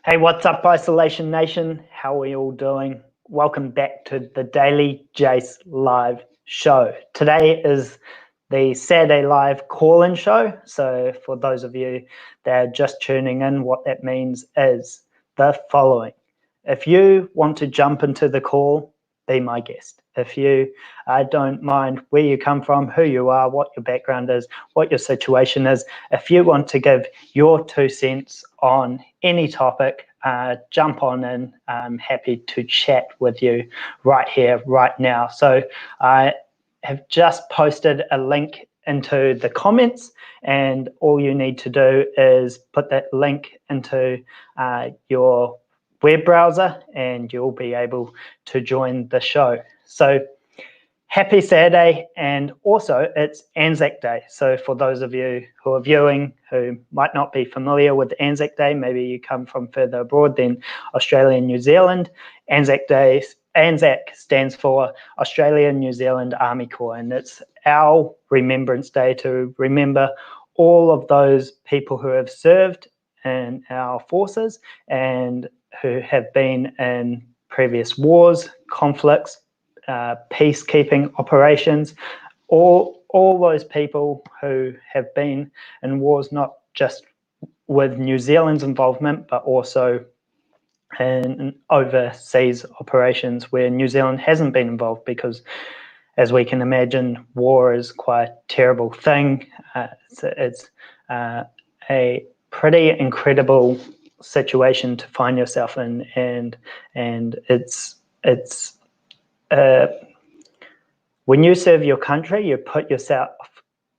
Hey, what's up, Isolation Nation? How are we all doing? Welcome back to the Daily Jase live show. Today is the Saturday live call-in show. So for those of you that are just tuning in, what that means is the following. If you want to jump into the call, be my guest. If you don't mind where you come from, who you are, what your background is, what your situation is, if you want to give your 2 cents on any topic, jump on in. I'm happy to chat with you right here, right now. So I have just posted a link into the comments, and all you need to do is put that link into your web browser and you'll be able to join the show. So happy Saturday, and also it's Anzac Day. So for those of you who are viewing who might not be familiar with Anzac Day, maybe you come from further abroad than Australia and New Zealand, Anzac stands for Australian New Zealand Army Corps, and it's our Remembrance Day to remember all of those people who have served in our forces and who have been in previous wars, conflicts, peacekeeping operations, all those people who have been in wars, not just with New Zealand's involvement, but also in overseas operations where New Zealand hasn't been involved, because as we can imagine, war is quite a terrible thing. It's a pretty incredible situation to find yourself in, and it's when you serve your country, you put yourself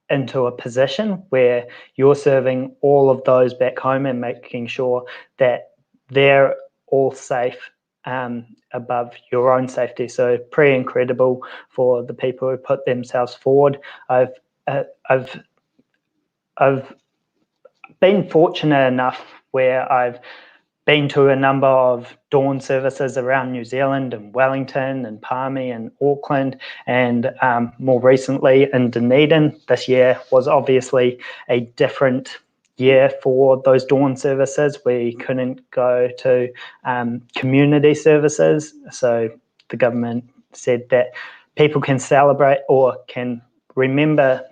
into a position where you're serving all of those back home and making sure that they're all safe above your own safety. So pretty incredible for the people who put themselves forward. I've been fortunate enough where I've been to a number of dawn services around New Zealand and Wellington and Palmy and Auckland, and more recently in Dunedin. This year was obviously a different year for those dawn services. We couldn't go to community services, so the government said that people can celebrate or can remember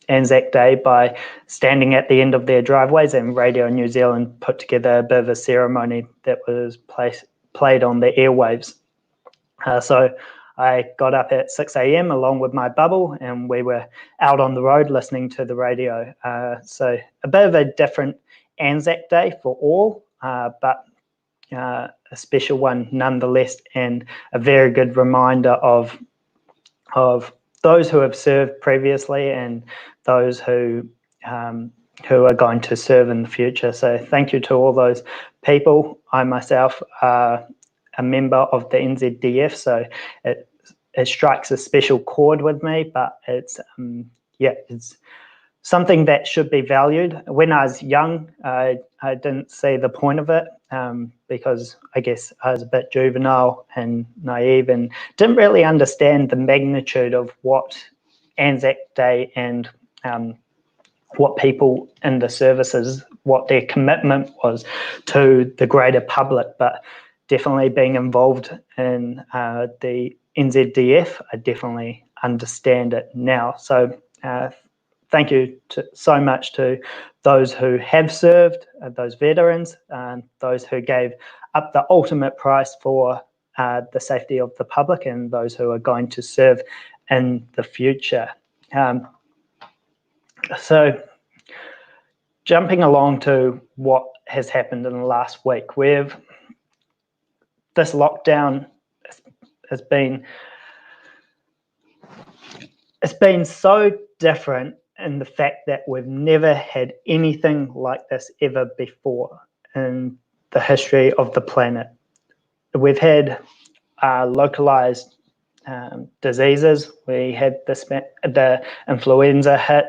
Anzac Day by standing at the end of their driveways, and Radio New Zealand put together a bit of a ceremony that was played on the airwaves. So I got up at 6 a.m. along with my bubble, and we were out on the road listening to the radio. So a bit of a different Anzac Day for all, but a special one nonetheless, and a very good reminder of those who have served previously and those who are going to serve in the future. So thank you to all those people. I myself are a member of the NZDF, so it strikes a special chord with me, but it's something that should be valued. When I was young, I didn't see the point of it because I guess I was a bit juvenile and naive and didn't really understand the magnitude of what Anzac Day and what people in the services, what their commitment was to the greater public. But definitely being involved in the NZDF, I definitely understand it now. So thank you so much to those who have served, those veterans, those who gave up the ultimate price for the safety of the public, and those who are going to serve in the future. So jumping along to what has happened in the last week, this lockdown has been so different in the fact that we've never had anything like this ever before in the history of the planet. We've had localized diseases. We had the influenza hit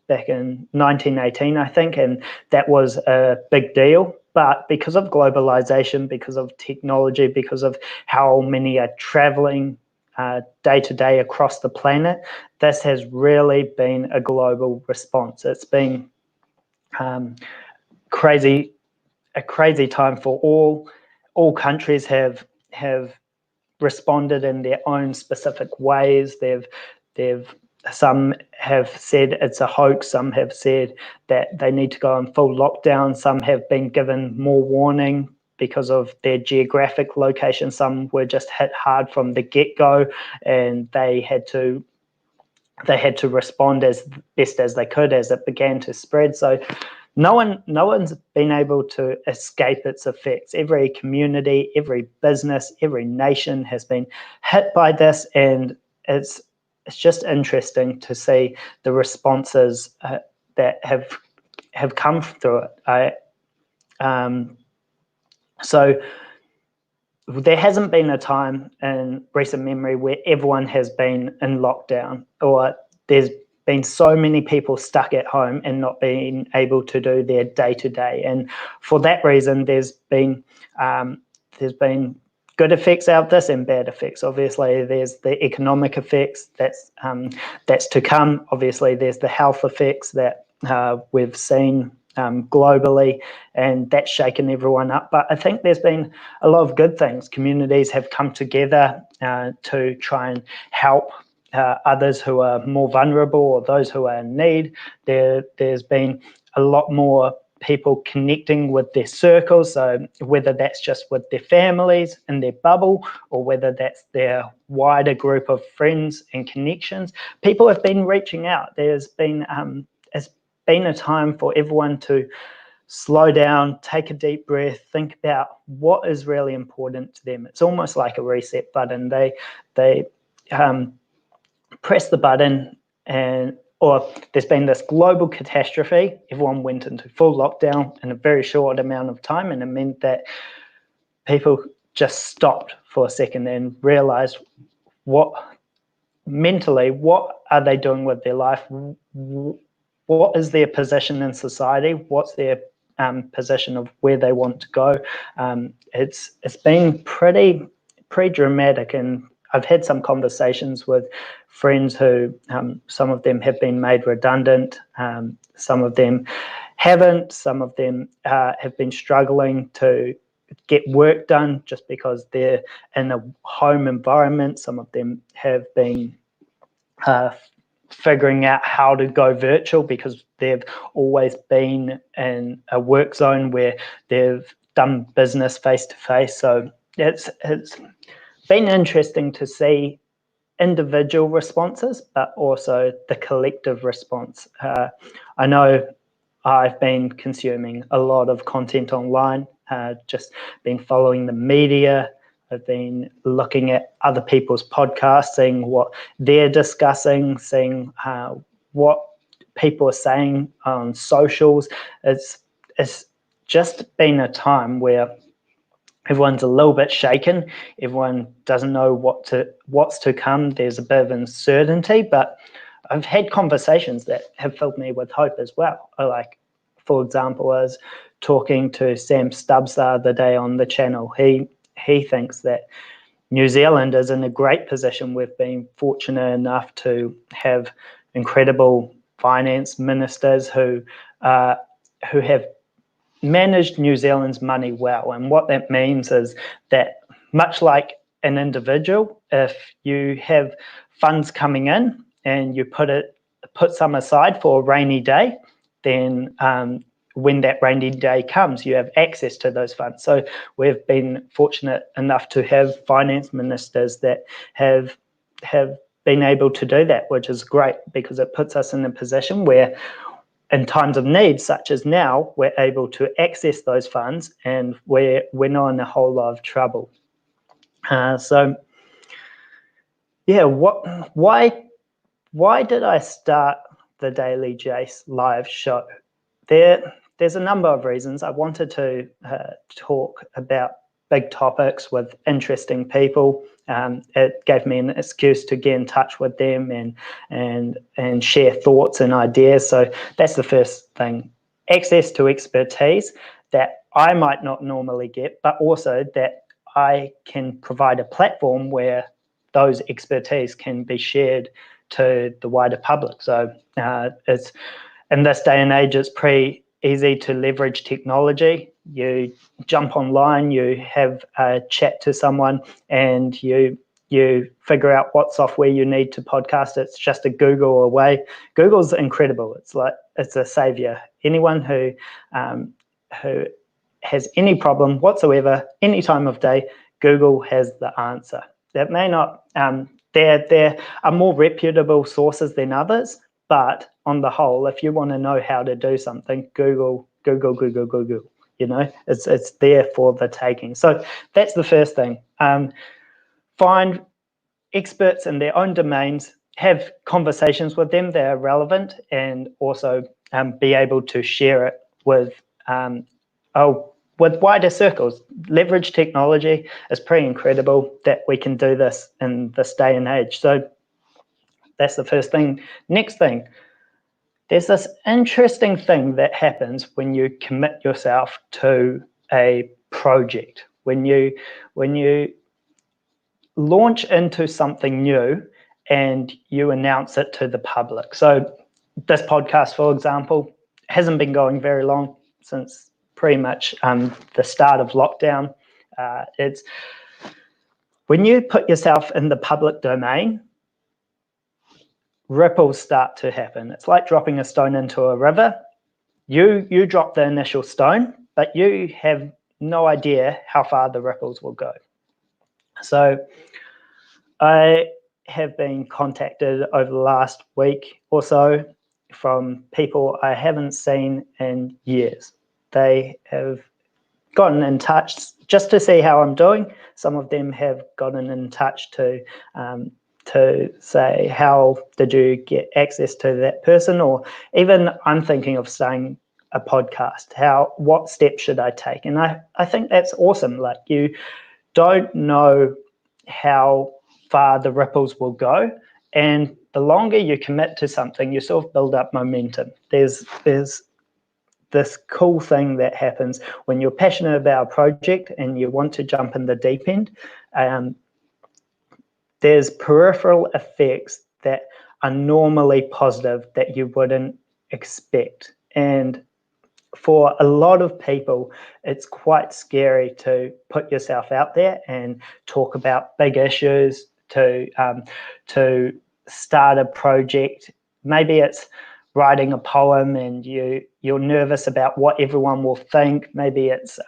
back in 1918, I think, and that was a big deal. But because of globalization, because of technology, because of how many are traveling day to day across the planet, this has really been a global response. It's been crazy a crazy time for all countries have responded in their own specific ways. They've some have said it's a hoax, some have said that they need to go on full lockdown, some have been given more warning because of their geographic location, some were just hit hard from the get-go and they had to respond as best as they could as it began to spread. So no one's been able to escape its effects. Every community, every business, every nation has been hit by this, and it's just interesting to see the responses that have come through it. So there hasn't been a time in recent memory where everyone has been in lockdown, or there's been so many people stuck at home and not being able to do their day-to-day. And for that reason, there's been good effects out of this and bad effects. Obviously, there's the economic effects that's to come. Obviously, there's the health effects that we've seen globally, and that's shaken everyone up. But I think there's been a lot of good things. Communities have come together to try and help others who are more vulnerable or those who are in need. There's been a lot more people connecting with their circles, so whether that's just with their families in their bubble or whether that's their wider group of friends and connections, people have been reaching out. There's been it's been a time for everyone to slow down, take a deep breath, think about what is really important to them. It's almost like a reset button. They press the button, or there's been this global catastrophe. Everyone went into full lockdown in a very short amount of time, and it meant that people just stopped for a second and realized what are they doing with their life? What is their position in society? What's their position of where they want to go? It's been pretty dramatic, and I've had some conversations with friends who some of them have been made redundant, some of them haven't, some of them have been struggling to get work done just because they're in a home environment. Some of them have been figuring out how to go virtual because they've always been in a work zone where they've done business face to face. So it's been interesting to see individual responses, but also the collective response. I know I've been consuming a lot of content online, just been following the media. I've been looking at other people's podcasts, seeing what they're discussing, seeing what people are saying on socials. It's just been a time where everyone's a little bit shaken. Everyone doesn't know what's to come. There's a bit of uncertainty, but I've had conversations that have filled me with hope as well. Like, for example, I was talking to Sam Stubbs the other day on the channel. He thinks that New Zealand is in a great position. We've been fortunate enough to have incredible finance ministers who have managed New Zealand's money well. And what that means is that, much like an individual, if you have funds coming in and you put some aside for a rainy day, then when that rainy day comes, you have access to those funds. So we've been fortunate enough to have finance ministers that have been able to do that, which is great because it puts us in a position where in times of need, such as now, we're able to access those funds and we're not in a whole lot of trouble. So yeah, why did I start the Daily Jase live show? There's a number of reasons. I wanted to talk about big topics with interesting people. It gave me an excuse to get in touch with them and share thoughts and ideas. So that's the first thing. Access to expertise that I might not normally get, but also that I can provide a platform where those expertise can be shared to the wider public. So it's in this day and age, it's pretty easy to leverage technology. You jump online, you have a chat to someone, and you figure out what software you need to podcast. It's just a Google away. Google's incredible. It's a savior. Anyone who has any problem whatsoever, any time of day, Google has the answer. That may not, there are more reputable sources than others, but on the whole, if you want to know how to do something, Google. It's there for the taking. So that's the first thing. Find experts in their own domains, have conversations with them that are relevant, and also be able to share it with wider circles. Leverage technology is pretty incredible that we can do this in this day and age. So that's the first thing. Next thing, there's this interesting thing that happens when you commit yourself to a project. When you launch into something new and you announce it to the public. So this podcast, for example, hasn't been going very long, since pretty much the start of lockdown. It's when you put yourself in the public domain, ripples start to happen. It's like dropping a stone into a river. You drop the initial stone, but you have no idea how far the ripples will go. So I have been contacted over the last week or so from people I haven't seen in years. They have gotten in touch just to see how I'm doing. Some of them have gotten in touch to say, how did you get access to that person? Or even, I'm thinking of starting a podcast. What steps should I take? And I think that's awesome. Like, you don't know how far the ripples will go, and the longer you commit to something, you sort of build up momentum. There's this cool thing that happens when you're passionate about a project and you want to jump in the deep end. There's peripheral effects that are normally positive that you wouldn't expect. And for a lot of people, it's quite scary to put yourself out there and talk about big issues, to start a project. Maybe it's writing a poem and you're nervous about what everyone will think. Maybe it's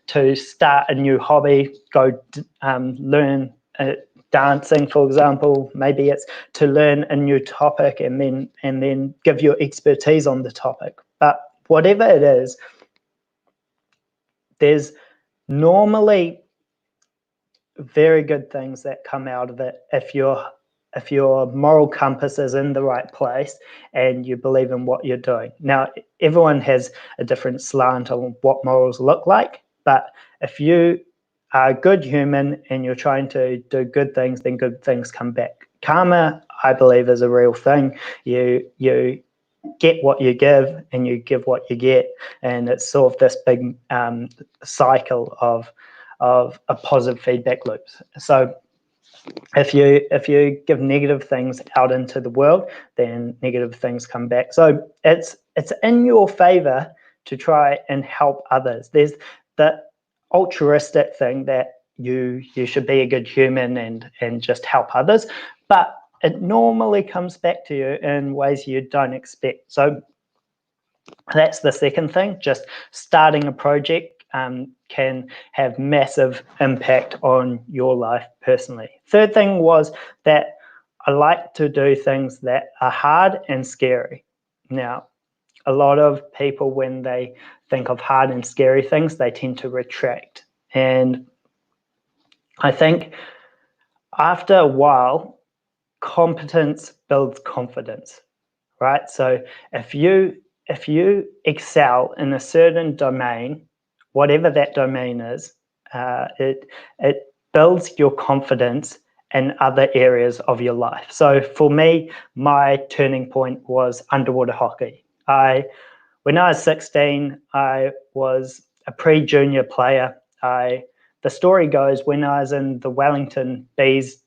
to start a new hobby, go learn dancing, for example. Maybe it's to learn a new topic and then give your expertise on the topic. But whatever it is, there's normally very good things that come out of it if your moral compass is in the right place and you believe in what you're doing. Now, everyone has a different slant on what morals look like, but if you are a good human and you're trying to do good things, then good things come back. Karma, I believe, is a real thing. You get what you give and you give what you get, and it's sort of this big cycle of a positive feedback loop. So if you give negative things out into the world, then negative things come back. So it's in your favor to try and help others. There's the altruistic thing that you should be a good human and just help others, but it normally comes back to you in ways you don't expect. So that's the second thing. Just starting a project can have massive impact on your life personally. Third thing was that I like to do things that are hard and scary. Now, a lot of people, when they think of hard and scary things, they tend to retract. And I think after a while, competence builds confidence, right? So if you excel in a certain domain, whatever that domain is, it builds your confidence in other areas of your life. So for me, my turning point was underwater hockey. When I was 16, I was a pre-junior player. The story goes, when I was in the Wellington Bees,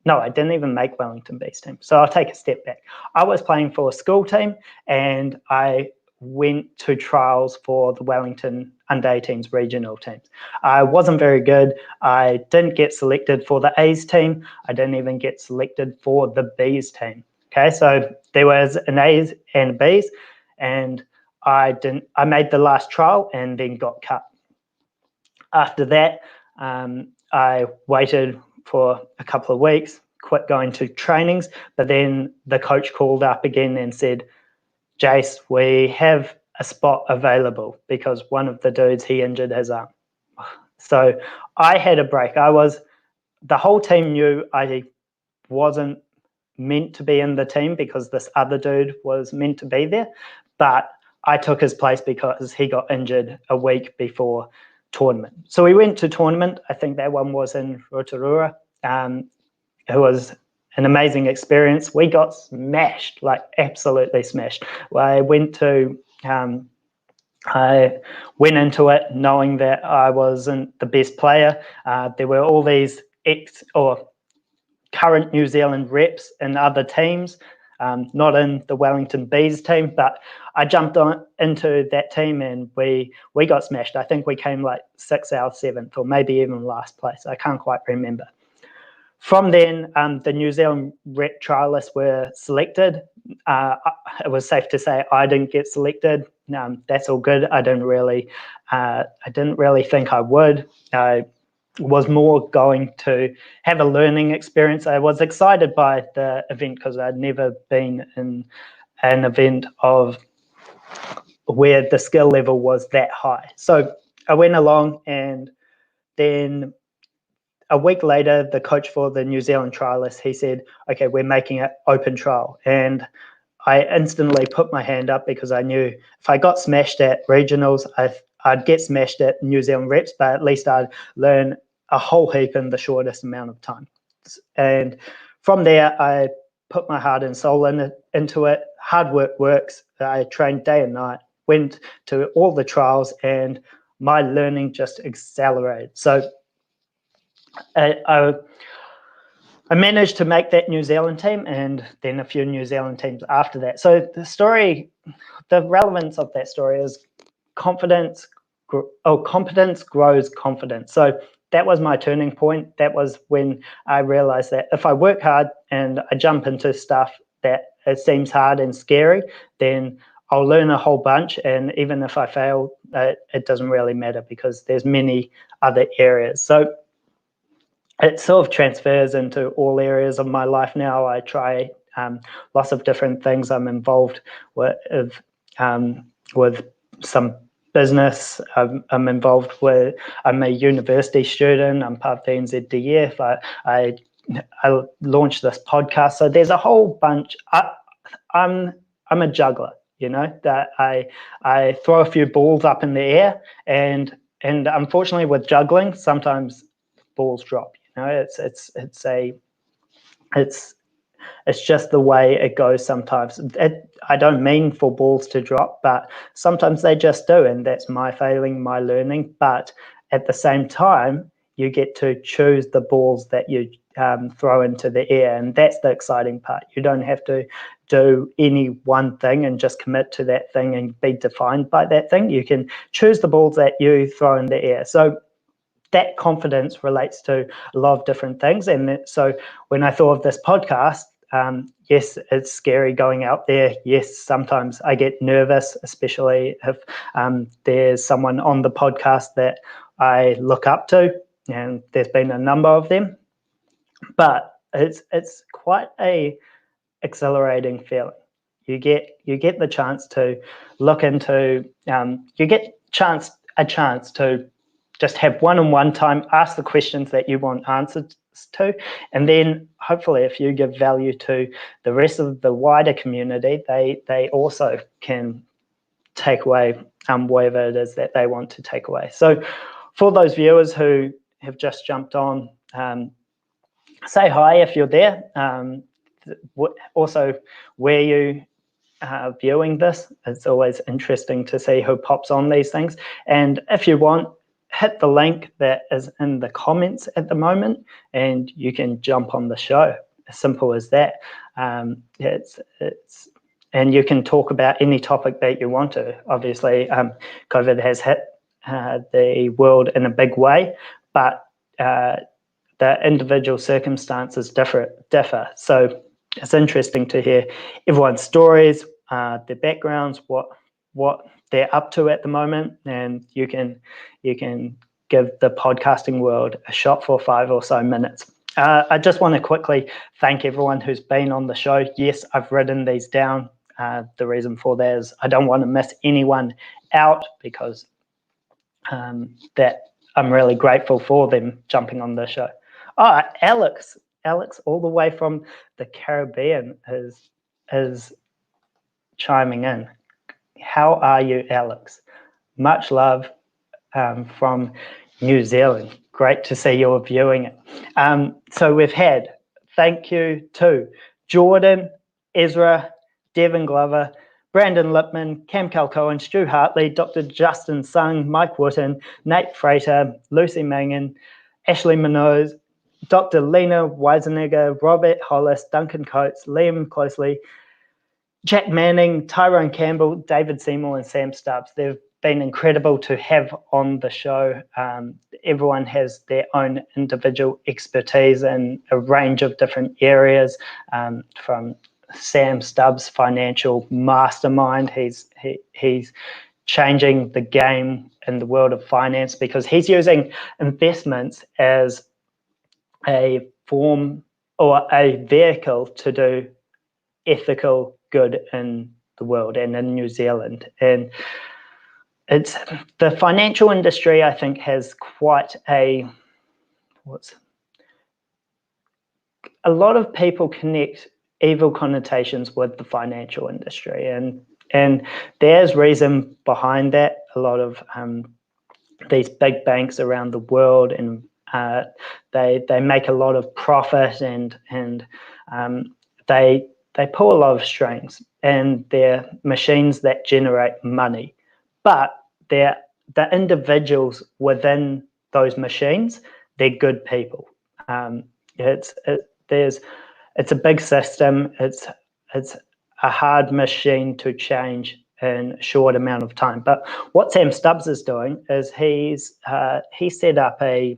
no, I didn't even make Wellington Bees team. So I'll take a step back. I was playing for a school team, and I went to trials for the Wellington under-18s regional teams. I wasn't very good. I didn't get selected for the A's team. I didn't even get selected for the B's team. Okay, so there was an A's and B's, and I made the last trial and then got cut. After that, I waited for a couple of weeks, quit going to trainings, but then the coach called up again and said, Jase, we have a spot available because one of the dudes, he injured his arm. So I had a break. The whole team knew I wasn't meant to be in the team because this other dude was meant to be there, but I took his place because he got injured a week before tournament. So we went to tournament. I think that one was in Rotorua. It was an amazing experience. We got smashed, like absolutely smashed. I went into it knowing that I wasn't the best player. There were all these current New Zealand reps in other teams, not in the Wellington Bees team, but I jumped into that team and we got smashed. I think we came like 6th out of 7th or maybe even last place. I can't quite remember. From then, the New Zealand rep trialists were selected. It was safe to say I didn't get selected. That's all good. I didn't really think I would. I was more going to have a learning experience. I was excited by the event because I'd never been in an event of where the skill level was that high. So I went along, and then a week later, the coach for the New Zealand trialists, he said, okay, we're making an open trial. And I instantly put my hand up because I knew if I got smashed at regionals, I'd get smashed at New Zealand reps, but at least I'd learn a whole heap in the shortest amount of time. And from there, I put my heart and soul into it. Hard work works. I trained day and night, went to all the trials, and my learning just accelerated. So I managed to make that New Zealand team and then a few New Zealand teams after that. So the relevance of that story is competence grows confidence. So that was my turning point. That was when I realized that if I work hard and I jump into stuff that it seems hard and scary, then I'll learn a whole bunch. And even if I fail, it doesn't really matter because there's many other areas. So it sort of transfers into all areas of my life now. I try lots of different things. I'm involved with some business. I'm involved with, I'm a university student. I'm part of the NZDF. I launched this podcast. So there's a whole bunch. I'm a juggler, that I throw a few balls up in the air, and unfortunately with juggling, sometimes balls drop. It's just the way it goes sometimes. I don't mean for balls to drop, but sometimes they just do, and that's my failing, my learning. But at the same time, you get to choose the balls that you throw into the air, and that's the exciting part. You don't have to do any one thing and just commit to that thing and be defined by that thing. You can choose the balls that you throw in the air. So that confidence relates to a lot of different things. And so when I thought of this podcast, yes, it's scary going out there. Yes, sometimes I get nervous, especially if there's someone on the podcast that I look up to, and there's been a number of them. But it's quite a exhilarating feeling. You get the chance to look into. You get a chance to just have one-on-one time, ask the questions that you want answers to, and then hopefully if you give value to the rest of the wider community, they also can take away whatever it is that they want to take away. So for those viewers who have just jumped on, say hi if you're there. Also, where you are viewing this, it's always interesting to see who pops on these things. And if you want, hit the link that is in the comments at the moment and you can jump on the show. As simple as that. and you can talk about any topic that you want to. Obviously, COVID has hit the world in a big way, but the individual circumstances differ. So it's interesting to hear everyone's stories, their backgrounds, what they're up to at the moment, and you can give the podcasting world a shot for 5 or so minutes. I just want to quickly thank everyone who's been on the show. Yes, I've written these down. The reason for that is I don't want to miss anyone out, because that I'm really grateful for them jumping on the show. Oh, Alex, all the way from the Caribbean is chiming in. How are you, Alex? Much love from New Zealand. Great to see you're viewing it. So we've had thank you to Jordan, Ezra, Devin Glover, Brandon Lipman, Cam Calcoen, Stu Hartley, Dr. Justin Sung, Mike Wooten, Nate Frater, Lucy Mangan, Ashley Minoz, Dr. Lena Weisenegger, Robert Hollis, Duncan Coates, Liam Closely, Jack Manning, Tyrone Campbell, David Seymour, and Sam Stubbs. They've been incredible to have on the show. Everyone has their own individual expertise in a range of different areas, from Sam Stubbs, financial mastermind. He's changing the game in the world of finance, because he's using investments as a form or a vehicle to do ethical good in the world and in New Zealand. And it's the financial industry, I think, has quite a lot of people connect evil connotations with the financial industry, and there's reason behind that. A lot of these big banks around the world, and they make a lot of profit, and they pull a lot of strings, and they're machines that generate money. But the individuals within those machines, they're good people. It's a big system. It's a hard machine to change in a short amount of time. But what Sam Stubbs is doing is he set up a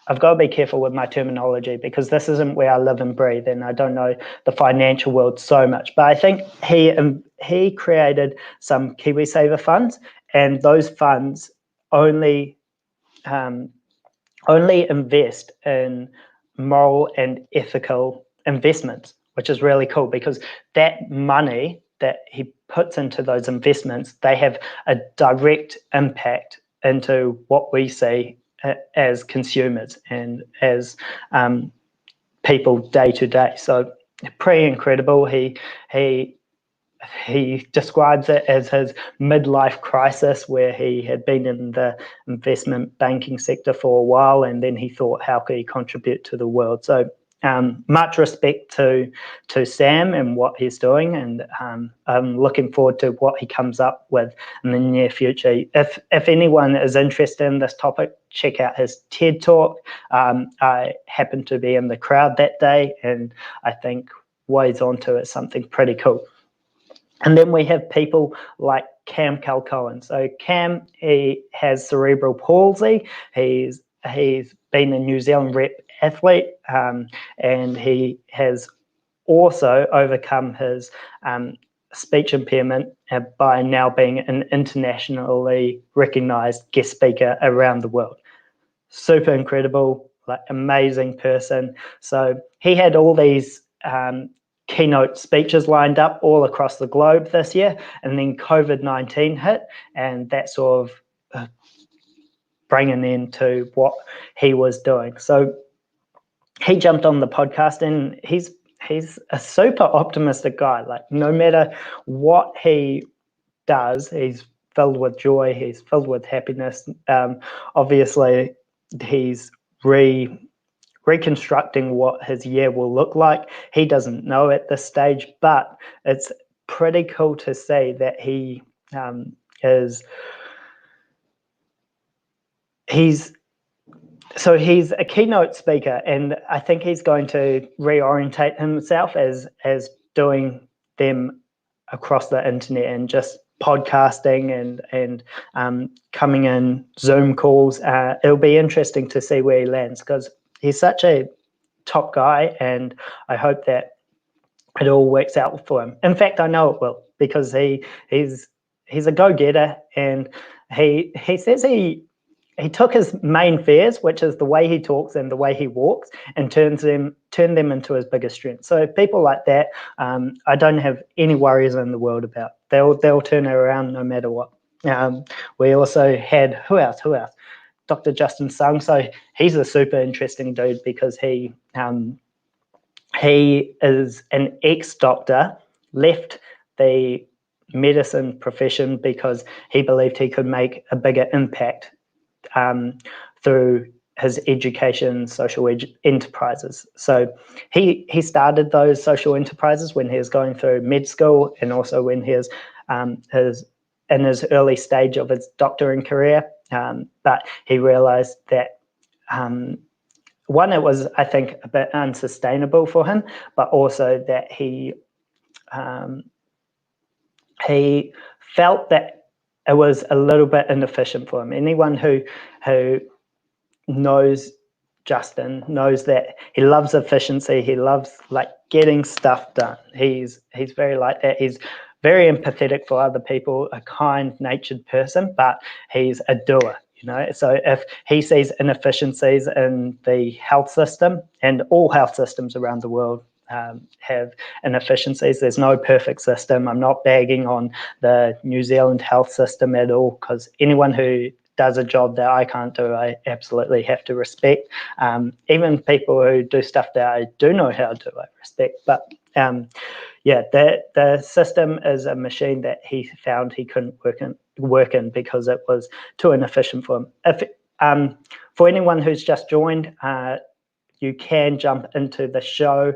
I've got to be careful with my terminology, because this isn't where I live and breathe, and I don't know the financial world so much. But I think he created some KiwiSaver funds, and those funds only invest in moral and ethical investments, which is really cool, because that money that he puts into those investments, they have a direct impact into what we see as consumers and as people day to day. So pretty incredible. He describes it as his midlife crisis, where he had been in the investment banking sector for a while, and then he thought, how could he contribute to the world? So much respect to Sam and what he's doing, and I'm looking forward to what he comes up with in the near future. If anyone is interested in this topic, check out his TED Talk. I happened to be in the crowd that day, and I think what he's onto is something pretty cool. And then we have people like Cam Calcoen. So Cam, he has cerebral palsy. He's been a New Zealand rep athlete, and he has also overcome his speech impairment by now being an internationally recognized guest speaker around the world. Super incredible, like amazing person. So he had all these keynote speeches lined up all across the globe this year, and then COVID-19 hit, and that sort of bring an end to what he was doing. So he jumped on the podcast, and he's a super optimistic guy. Like, no matter what he does, he's filled with joy, he's filled with happiness. Obviously, he's reconstructing what his year will look like. He doesn't know at this stage, but it's pretty cool to see that he's So he's a keynote speaker, and I think he's going to reorientate himself as doing them across the internet and just podcasting and coming in Zoom calls. It'll be interesting to see where he lands, because he's such a top guy, and I hope that it all works out for him. In fact, I know it will, because he's a go-getter, and he says he took his main fears, which is the way he talks and the way he walks, and turned them into his biggest strength. So people like that, I don't have any worries in the world about. They'll turn it around no matter what. We also had who else? Dr. Justin Sung. So he's a super interesting dude, because he is an ex-doctor, left the medicine profession because he believed he could make a bigger impact through his education, social enterprises. So he started those social enterprises when he was going through med school, and also when he was in his early stage of his doctoring career. But he realized that one, it was, I think, a bit unsustainable for him, but also that he felt that it was a little bit inefficient for him. Anyone who knows Justin knows that he loves efficiency. He loves like getting stuff done. He's very like that. He's very empathetic for other people, a kind-natured person, but he's a doer. So if he sees inefficiencies in the health system, and all health systems around the world have inefficiencies, there's no perfect system. I'm not bagging on the New Zealand health system at all, because anyone who does a job that I can't do, I absolutely have to respect. Even people who do stuff that I do know how to do, I respect. But the system is a machine that he found he couldn't work in because it was too inefficient for him. For anyone who's just joined, you can jump into the show.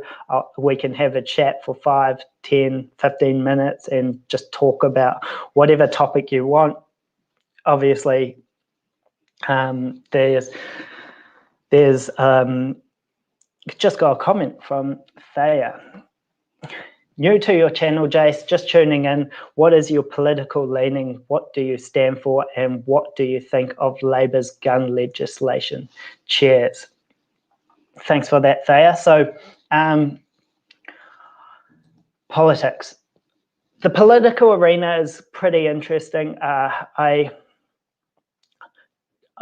We can have a chat for 5, 10, 15 minutes and just talk about whatever topic you want. Obviously, there's just got a comment from Thea. New to your channel, Jase, just tuning in. What is your political leaning? What do you stand for? And what do you think of Labor's gun legislation? Cheers. Thanks for that, Thea. So, politics. The political arena is pretty interesting.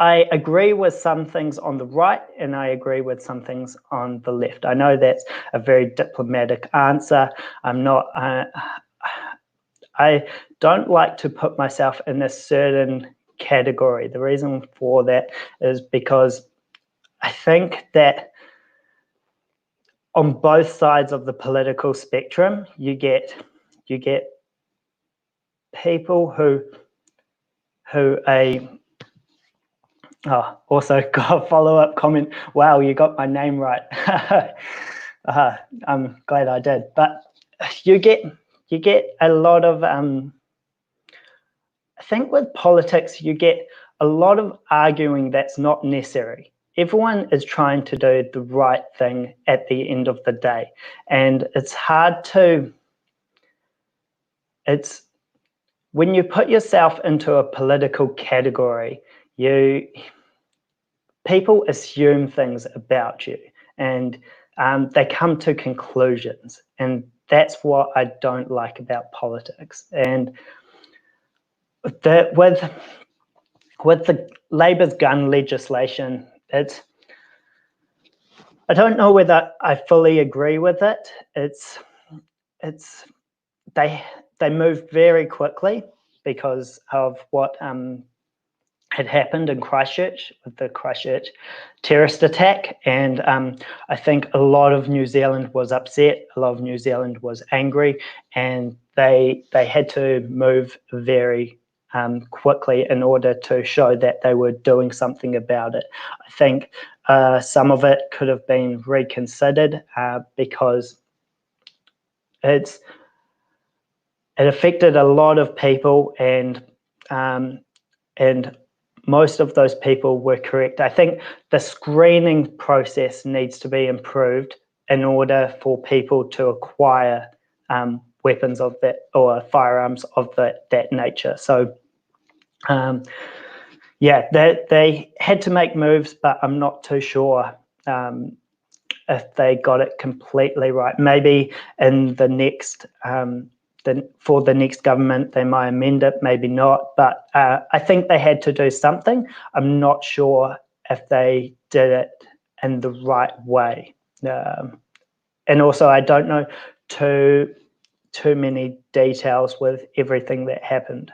I agree with some things on the right, and I agree with some things on the left. I know that's a very diplomatic answer. I don't like to put myself in a certain category. The reason for that is because I think that on both sides of the political spectrum, you get people who also got a follow-up comment. Wow, you got my name right. I'm glad I did. But you get a lot of I think with politics you get a lot of arguing that's not necessary. Everyone is trying to do the right thing at the end of the day, and it's hard to when you put yourself into a political category, people assume things about you, and they come to conclusions, and that's what I don't like about politics. And with the Labor's gun legislation, I don't know whether I fully agree with it. They moved very quickly because of what had happened in Christchurch with the Christchurch terrorist attack, and I think a lot of New Zealand was upset, a lot of New Zealand was angry, and they had to move very quickly in order to show that they were doing something about it. I think some of it could have been reconsidered because it affected a lot of people, and most of those people were correct. I think the screening process needs to be improved in order for people to acquire weapons of that or firearms of that nature. So, they had to make moves, but I'm not too sure if they got it completely right. Maybe in the next for the next government, they might amend it, maybe not. But I think they had to do something. I'm not sure if they did it in the right way. And also, I don't know too many details with everything that happened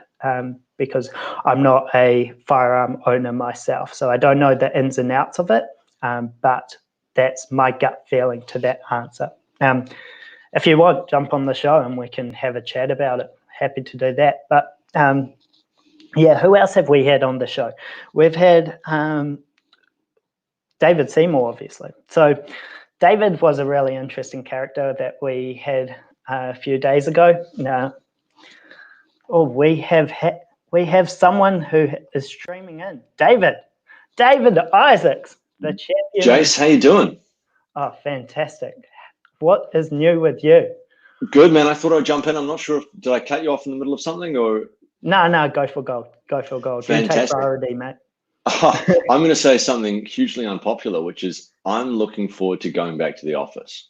because I'm not a firearm owner myself. So I don't know the ins and outs of it, but that's my gut feeling to that answer. If you want, jump on the show and we can have a chat about it. Happy to do that. But who else have we had on the show? We've had David Seymour, obviously. So David was a really interesting character that we had a few days ago. We have someone who is streaming in. David Isaacs, the champion. Jase, how you doing? Oh, fantastic. What is new with you? Good, man. I thought I'd jump in. I'm not sure did I cut you off in the middle of something or? No, go for gold. Fantastic. You take priority, mate. I'm going to say something hugely unpopular, which is I'm looking forward to going back to the office.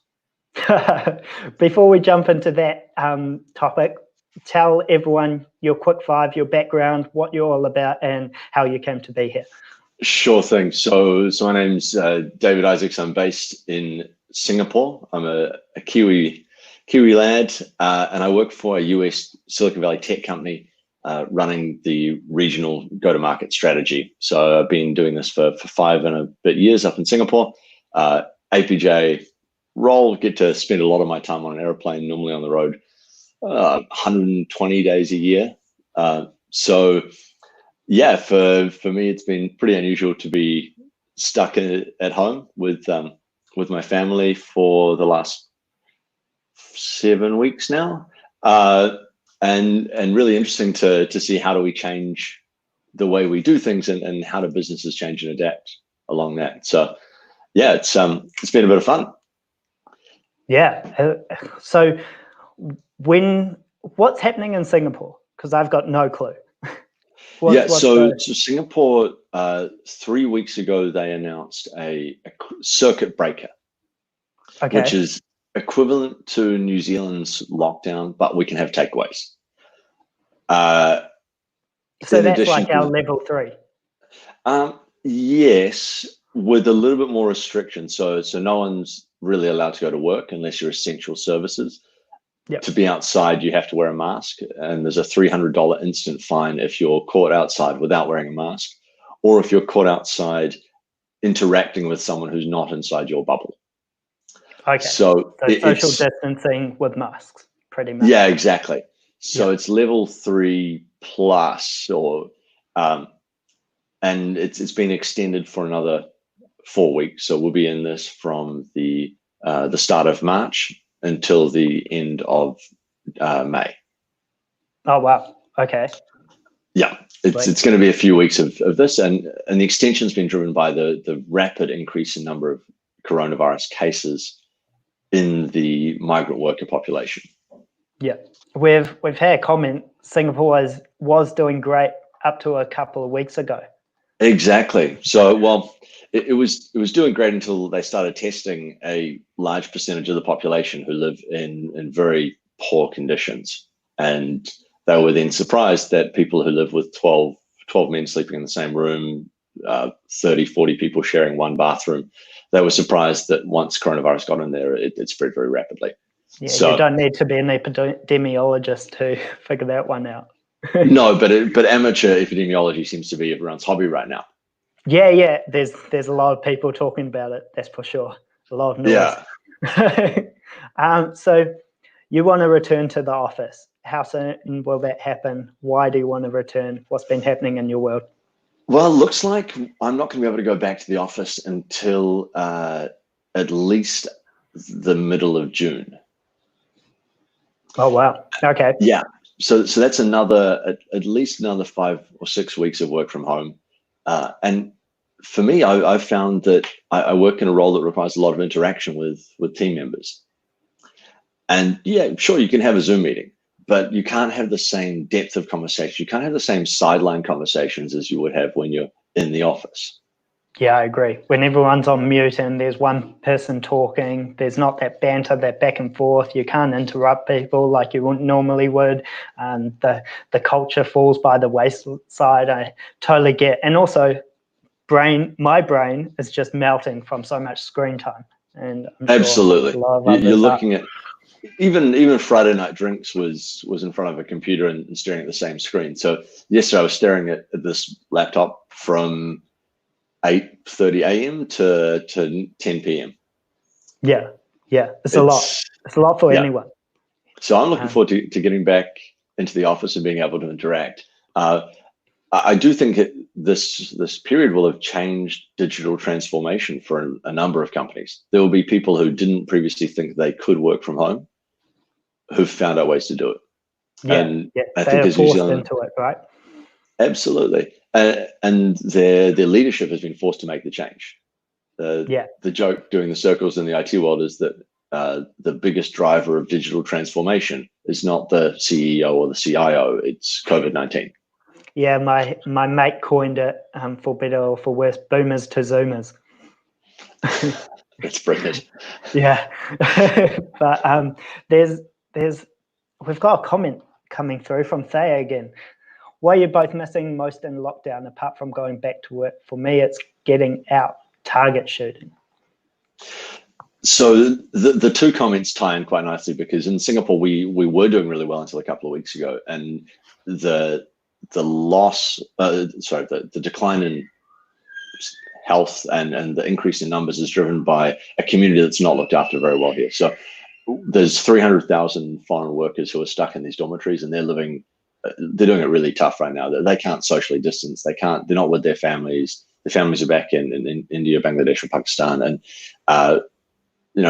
Before we jump into that topic, tell everyone your quick five, your background, what you're all about, and how you came to be here. Sure thing. So my name's David Isaacs. I'm based in Singapore. I'm a Kiwi lad, and I work for a US Silicon Valley tech company running the regional go-to-market strategy. So I've been doing this for 5 and a bit years up in Singapore. APJ role, get to spend a lot of my time on an airplane, normally on the road, 120 days a year. For me, it's been pretty unusual to be stuck at home with my family for the last 7 weeks now, and really interesting to see how do we change the way we do things and how do businesses change and adapt along that. So it's been a bit of fun. Yeah. So what's happening in Singapore? Because I've got no clue. So Singapore, 3 weeks ago, they announced a circuit breaker, which is equivalent to New Zealand's lockdown, but we can have takeaways. So that's like our level 3. Yes, with a little bit more restriction. So no one's really allowed to go to work unless you're essential services. Yep. To be outside, you have to wear a mask, and there's a $300 instant fine if you're caught outside without wearing a mask, or if you're caught outside interacting with someone who's not inside your bubble. Okay. So social distancing with masks, pretty much. Yeah, exactly. So It's level 3 plus, and it's been extended for another 4 weeks. So we'll be in this from the start of March until the end of May. Oh wow! Okay. Yeah, it's going to be a few weeks of this, and the extension's been driven by the rapid increase in number of coronavirus cases in the migrant worker population. Yeah, we've had a comment. Singapore was doing great up to a couple of weeks ago. Exactly. So it was doing great until they started testing a large percentage of the population who live in very poor conditions, and they were then surprised that people who live with 12 men sleeping in the same room, 30, 40 people sharing one bathroom, they were surprised that once coronavirus got in there, it spread very rapidly. Yeah, so you don't need to be an epidemiologist to figure that one out. No, but amateur epidemiology seems to be everyone's hobby right now. Yeah. There's a lot of people talking about it. That's for sure. A lot of noise. Yeah. So you want to return to the office. How soon will that happen? Why do you want to return? What's been happening in your world? Well, it looks like I'm not going to be able to go back to the office until at least the middle of June. Oh, wow. Okay. Yeah. So that's at least another 5 or 6 weeks of work from home. And for me, I've found that I work in a role that requires a lot of interaction with team members. And yeah, sure, you can have a Zoom meeting, but you can't have the same depth of conversation. You can't have the same sideline conversations as you would have when you're in the office. Yeah, I agree. When everyone's on mute and there's one person talking, there's not that banter, that back and forth. You can't interrupt people like you normally would. The culture falls by the wayside. I totally get. And also, my brain is just melting from so much screen time. And I'm Absolutely. sure a lot of You're others looking at even Friday night drinks was in front of a computer and staring at the same screen. So yesterday I was staring at this laptop from 8:30 a.m. to 10 p.m. Yeah, it's a lot. It's a lot for anyone. So I'm looking forward to getting back into the office and being able to interact. I do think this period will have changed digital transformation for a number of companies. There will be people who didn't previously think they could work from home, who've found out ways to do it. I think they're forced into it, right? Absolutely. And their leadership has been forced to make the change. The joke doing the circles in the IT world is that the biggest driver of digital transformation is not the CEO or the CIO, it's COVID-19. Yeah, my mate coined it, for better or for worse, boomers to zoomers. That's brilliant. Yeah. But we've got a comment coming through from Thea again. What are you both missing most in lockdown apart from going back to work? For me, it's getting out target shooting. So the two comments tie in quite nicely, because in Singapore we were doing really well until a couple of weeks ago, and the decline in health and the increase in numbers is driven by a community that's not looked after very well here. So there's 300,000 foreign workers who are stuck in these dormitories, and they're doing it really tough right now. They can't socially distance. They're not with their families. Their families are back in India, Bangladesh, or Pakistan, and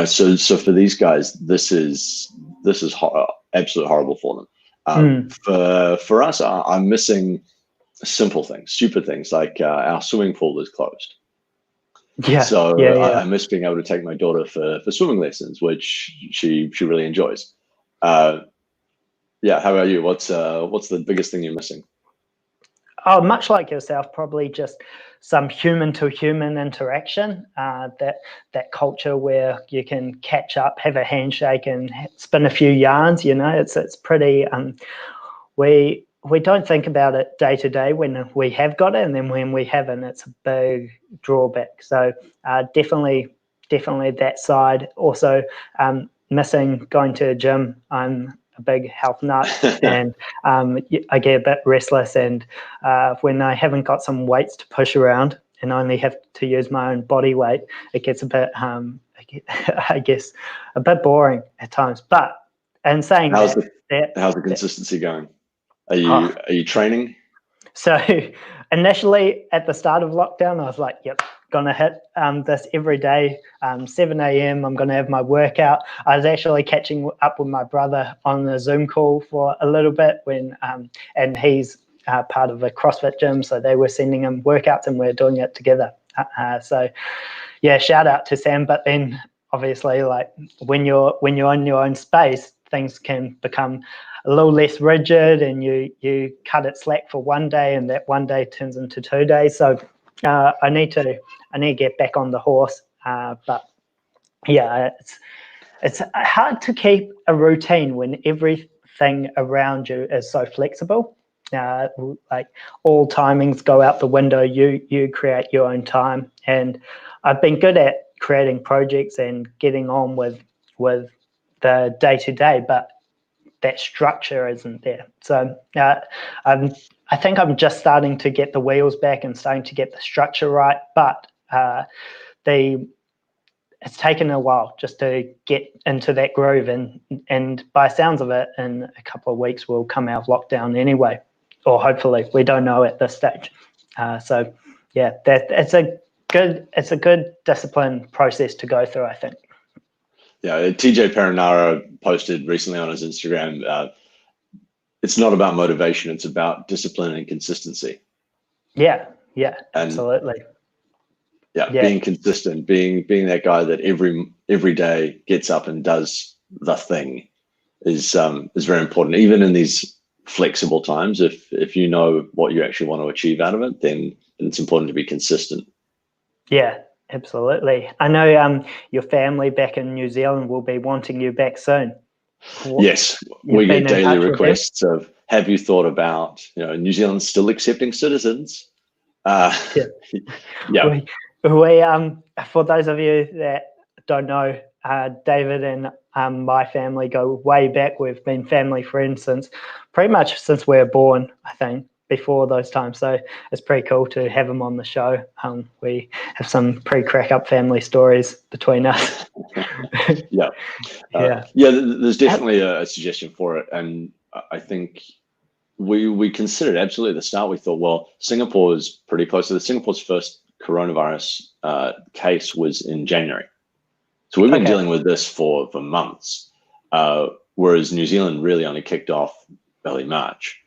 so for these guys, this is absolutely horrible for them. For us, I'm missing simple things, stupid things, like our swimming pool is closed. I miss being able to take my daughter for swimming lessons, which she really enjoys. How about you? What's the biggest thing you're missing? Oh, much like yourself, probably just some human to human interaction, that culture where you can catch up, have a handshake and spin a few yarns. It's pretty, we don't think about it day to day when we have got it, and then when we haven't, it's a big drawback. So definitely that side. Also, missing going to a gym. I'm a big health nut, and I get a bit restless, and when I haven't got some weights to push around and only have to use my own body weight, it gets a bit, I guess, a bit boring at times. But in saying how's the consistency going? Are you training? So initially at the start of lockdown, I was like, yep, gonna hit this every day, 7 a.m. I'm gonna have my workout. I was actually catching up with my brother on a Zoom call for a little bit and he's part of a CrossFit gym, so they were sending him workouts and we're doing it together. So yeah, shout out to Sam. But then obviously, like when you're in your own space, things can become a little less rigid, and you cut it slack for one day, and that one day turns into 2 days. So I need to get back on the horse. But yeah, it's hard to keep a routine when everything around you is so flexible. Like all timings go out the window. You create your own time, and I've been good at creating projects and getting on with the day to day, but that structure isn't there. So I think I'm just starting to get the wheels back and starting to get the structure right, but it's taken a while just to get into that groove, and by sounds of it, in a couple of weeks we'll come out of lockdown anyway, or hopefully. We don't know at this stage. So yeah, it's a good discipline process to go through, I think. Yeah, TJ Perenara posted recently on his Instagram, it's not about motivation, it's about discipline and consistency. Yeah, Yeah, And absolutely. yeah, being consistent, being that guy that every day gets up and does the thing is very important. Even in these flexible times, if you know what you actually want to achieve out of it, then it's important to be consistent. Yeah, absolutely. I know your family back in New Zealand will be wanting you back soon. Yes, You've we get been in daily touch with them? requests of, have you thought about, New Zealand's still accepting citizens? Yeah. Yeah. We for those of you that don't know, David and my family go way back. We've been family friends since pretty much since we were born, I think, before those times. So it's pretty cool to have him on the show. We have some pretty crack up family stories between us. Yeah. Yeah. There's definitely a suggestion for it. And I think we considered absolutely at the start. We thought, well, Singapore is pretty close. So Singapore's first coronavirus case was in January. So we've been dealing with this for months, whereas New Zealand really only kicked off early March.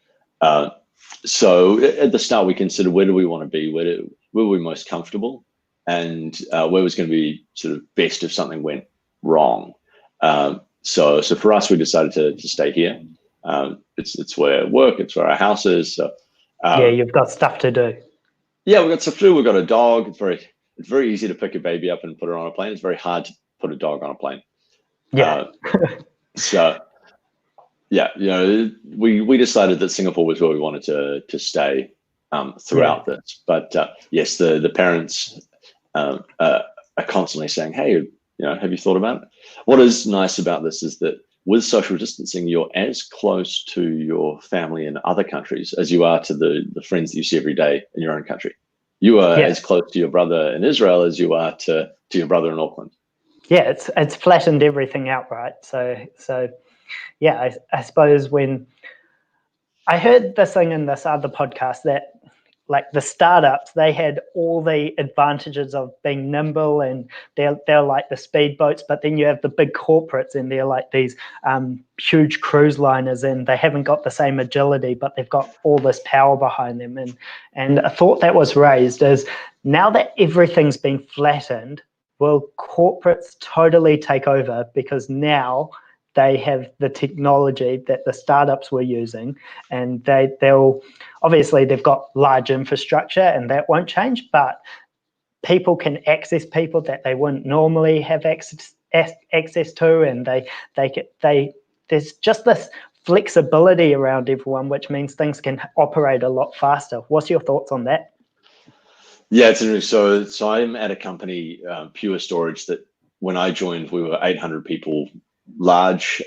So at the start, we considered, where do we want to be? Where were we most comfortable? And where was going to be sort of best if something went wrong? So for us, we decided to stay here. It's where I work, it's where our house is. So You've got stuff to do. Yeah, we've got stuff to do. We've got a dog. It's very easy to pick a baby up and put her on a plane. It's very hard to put a dog on a plane. Yeah. So yeah, we decided that Singapore was where we wanted to stay throughout this. But yes, the parents are constantly saying, hey, have you thought about it? What is nice about this is that with social distancing, you're as close to your family in other countries as you are to the friends that you see every day in your own country. You are as close to your brother in Israel as you are to your brother in Auckland. Yeah, it's flattened everything out, right? So yeah, I suppose when I heard this thing in this other podcast that like the startups, they had all the advantages of being nimble and they're like the speedboats, but then you have the big corporates and they're like these huge cruise liners and they haven't got the same agility, but they've got all this power behind them. And a thought that was raised is, now that everything's been flattened, will corporates totally take over? Because now they have the technology that the startups were using, and they'll obviously they've got large infrastructure and that won't change, but people can access people that they wouldn't normally have access to, and they there's just this flexibility around everyone, which means things can operate a lot faster. What's your thoughts on that? Yeah, it's interesting. So I'm at a company, Pure Storage, that when I joined, we were 800 people large.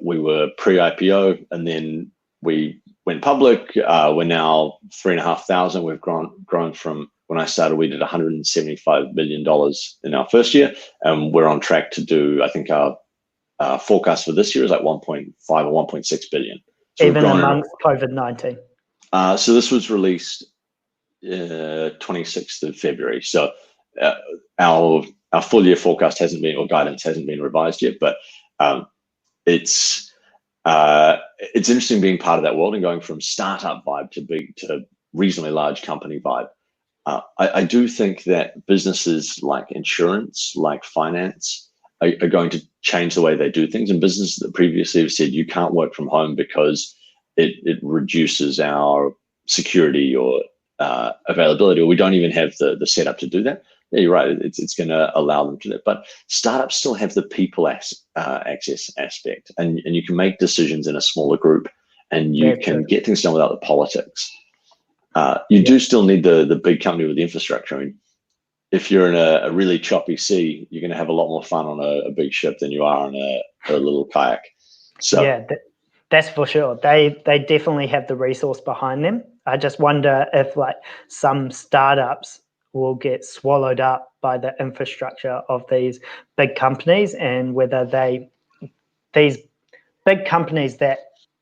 We were pre-IPO, and then we went public. We're now 3,500. We've grown from when I started. We did $175 million in our first year, and we're on track to do, I think our forecast for this year is like 1.5 or 1.6 billion. So even amongst COVID-19. So this was released 26th of February. So our full year forecast hasn't been, or guidance hasn't been revised yet, but it's interesting being part of that world and going from startup vibe to reasonably large company vibe. I do think that businesses like insurance, like finance, are going to change the way they do things. And businesses that previously have said you can't work from home because it reduces our security or availability, or we don't even have the setup to do that. Yeah, you're right. It's going to allow them to do that. But startups still have the people access aspect, and you can make decisions in a smaller group, and you can get things done without the politics. You do still need the big company with the infrastructure. I mean, if you're in a really choppy sea, you're going to have a lot more fun on a big ship than you are on a little kayak. So yeah, that's for sure. They definitely have the resource behind them. I just wonder if like some startups will get swallowed up by the infrastructure of these big companies, and whether these big companies that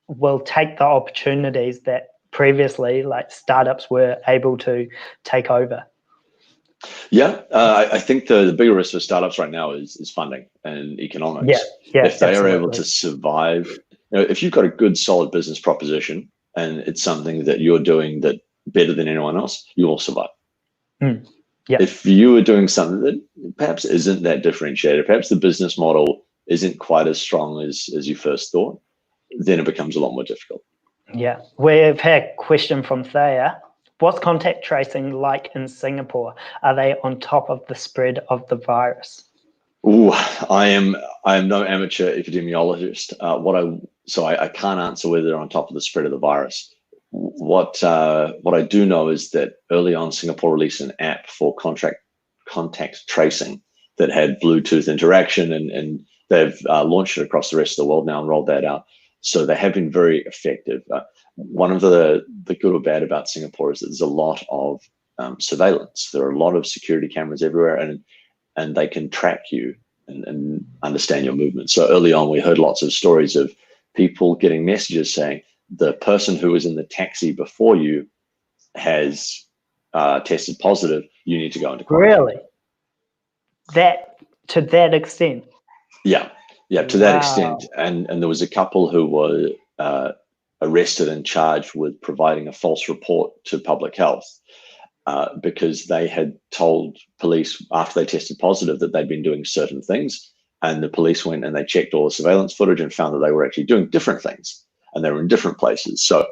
will take the opportunities that previously like startups were able to take over. Yeah, I think the bigger risk for startups right now is funding and economics. Yeah, if they are able to survive, if you've got a good, solid business proposition and it's something that you're doing that better than anyone else, you will survive. Yeah. If you were doing something that perhaps isn't that differentiated, perhaps the business model isn't quite as strong as you first thought, then it becomes a lot more difficult. Yeah. We've had a question from Thea. What's contact tracing like in Singapore? Are they on top of the spread of the virus? Ooh, I am no amateur epidemiologist. I can't answer whether they're on top of the spread of the virus. What I do know is that early on, Singapore released an app for contact tracing that had Bluetooth interaction, and they've launched it across the rest of the world now and rolled that out. So they have been very effective. One of the good or bad about Singapore is that there's a lot of surveillance. There are a lot of security cameras everywhere, and they can track you and understand your movements. So early on, we heard lots of stories of people getting messages saying the person who was in the taxi before you has tested positive. You need to go into quarantine. Really? To that extent? Yeah, to that extent. And there was a couple who were arrested and charged with providing a false report to public health because they had told police after they tested positive that they'd been doing certain things. And the police went and they checked all the surveillance footage and found that they were actually doing different things, and they were in different places. So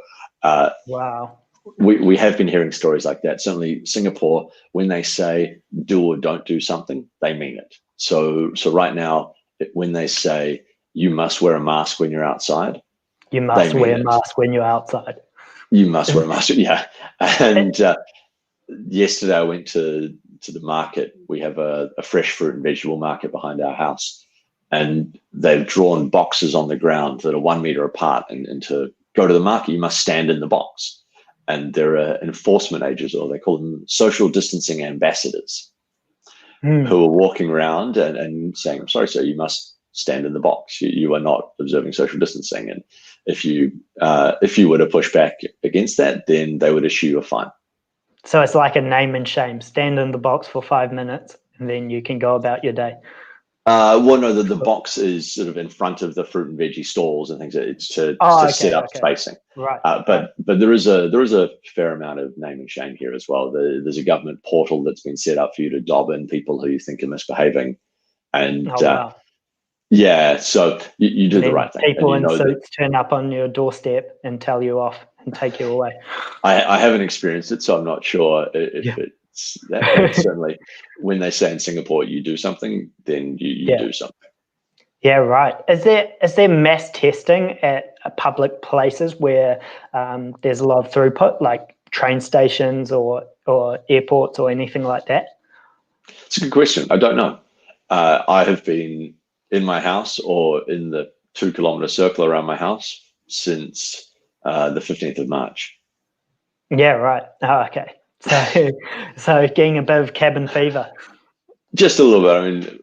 wow. We have been hearing stories like that. Certainly Singapore, when they say do or don't do something, they mean it. So right now, when they say you must wear a mask when you're outside, you must wear a mask when you're outside. You must wear a mask. Yeah. And yesterday I went to the market. We have a fresh fruit and vegetable market behind our house, and they've drawn boxes on the ground that are 1 meter apart. And to go to the market, you must stand in the box. And there are enforcement agents, or they call them social distancing ambassadors, who are walking around and saying, "I'm sorry, sir, you must stand in the box. You are not observing social distancing." And if you were to push back against that, then they would issue you a fine. So it's like a name and shame. Stand in the box for 5 minutes, and then you can go about your day. Well, no, the box is sort of in front of the fruit and veggie stalls and things. It's to set up spacing. Right. But there is a fair amount of name and shame here as well. There's a government portal that's been set up for you to dob in people who you think are misbehaving, and yeah, so you do the right thing. People in suits turn up on your doorstep and tell you off and take you away. I haven't experienced it, so I'm not sure if it's that. Certainly, when they say in Singapore you do something, then you do something. Yeah, right. Is there mass testing at public places where there's a lot of throughput, like train stations or airports or anything like that? It's a good question. I don't know. I have been in my house or in the 2 kilometer circle around my house since the 15th of March. Yeah, right. Oh, okay. So getting a bit of cabin fever. Just a little bit. I mean,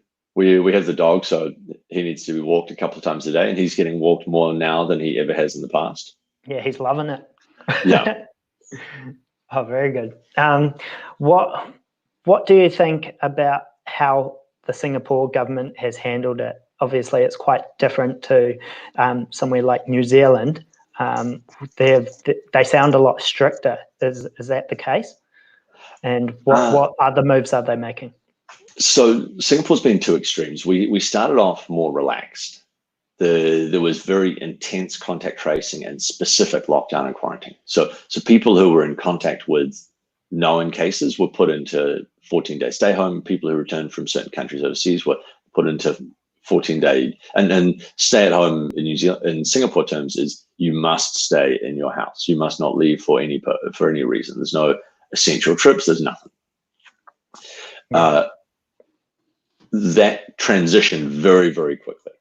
we have the dog, so he needs to be walked a couple of times a day, and he's getting walked more now than he ever has in the past. Yeah, he's loving it. Yeah. Oh, very good. What do you think about how the Singapore government has handled it? Obviously, it's quite different to somewhere like New Zealand. They sound a lot stricter. Is that the case? And what other moves are they making? So Singapore's been two extremes. We started off more relaxed. There was very intense contact tracing and specific lockdown and quarantine. So people who were in contact with known cases were put into 14-day stay home. People who returned from certain countries overseas were put into 14-day and stay at home in New Zealand. In Singapore terms, is you must stay in your house. You must not leave for any reason. There's no essential trips. There's nothing. That transitioned very, very quickly.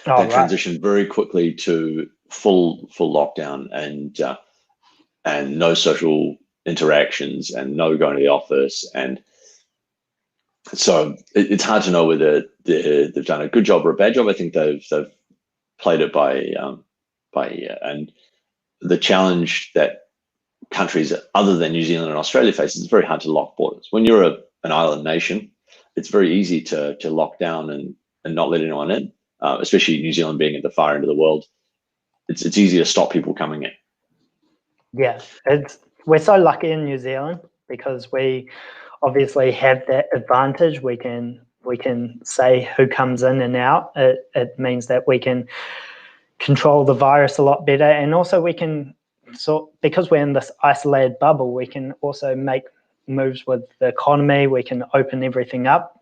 Transitioned very quickly to full lockdown and no social interactions and no going to the office. And so it's hard to know whether they've done a good job or a bad job. I think they've played it by and the challenge that countries other than New Zealand and Australia face is very hard to lock borders. When you're an island nation, it's very easy to lock down and not let anyone in, especially New Zealand being at the far end of the world. It's easy to stop people coming in. Yeah, we're so lucky in New Zealand. because we obviously have that advantage. We can say who comes in and out. It means that we can control the virus a lot better, and also we can because we're in this isolated bubble, we can also make moves with the economy. We can open everything up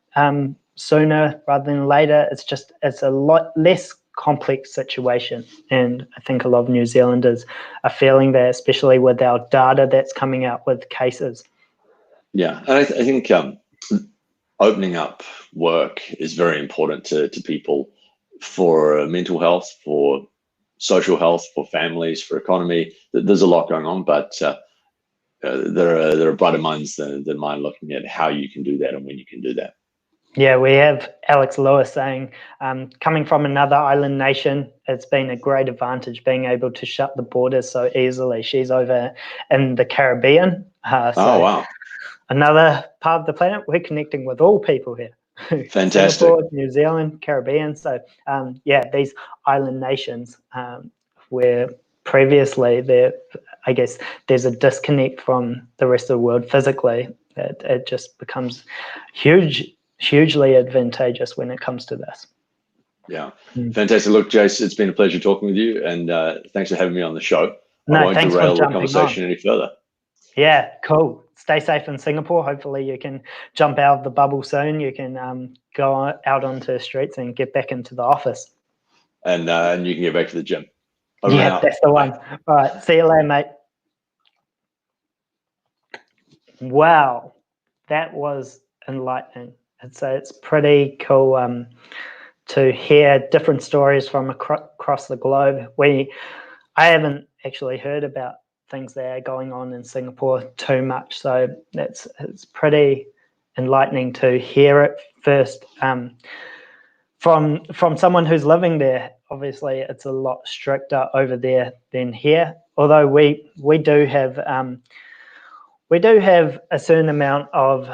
sooner rather than later. It's a lot less complex situation, and I think a lot of New Zealanders are feeling that, especially with our data that's coming out with cases. Yeah, and I think opening up work is very important to people for mental health, for social health, for families, for economy. There's a lot going on, but there are brighter minds than mine looking at how you can do that and when you can do that. Yeah, we have Alex Lewis saying, coming from another island nation, it's been a great advantage being able to shut the borders so easily. She's over in the Caribbean. Oh, wow. Another part of the planet. We're connecting with all people here. Fantastic. Singapore, New Zealand, Caribbean. So, these island nations where previously I guess there's a disconnect from the rest of the world physically. It just becomes hugely advantageous when it comes to this. Yeah, fantastic. Look, Jase, it's been a pleasure talking with you, and thanks for having me on the show. I won't derail the conversation any further. Yeah, cool. Stay safe in Singapore. Hopefully you can jump out of the bubble soon. You can go out onto the streets and get back into the office. And you can get back to the gym. Yeah, that's the one. All right, see you later, mate. Wow, that was enlightening. It's pretty cool to hear different stories from across the globe. I haven't actually heard about things that are going on in Singapore too much, so it's pretty enlightening to hear it first from someone who's living there. Obviously, it's a lot stricter over there than here. Although we do have a certain amount of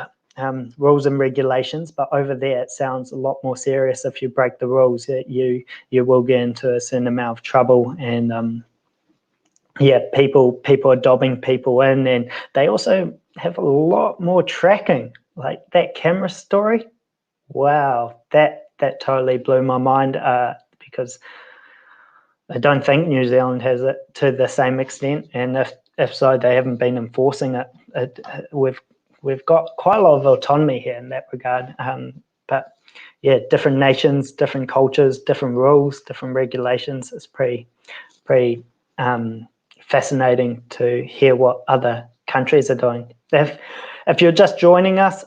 rules and regulations, but over there it sounds a lot more serious. If you break the rules, you will get into a certain amount of trouble, and people are dobbing people in, and they also have a lot more tracking. Like that camera story, wow, that totally blew my mind because I don't think New Zealand has it to the same extent, and if so, they haven't been enforcing it. We've got quite a lot of autonomy here in that regard, but yeah, different nations, different cultures, different rules, different regulations. It's pretty fascinating to hear what other countries are doing. If you're just joining us,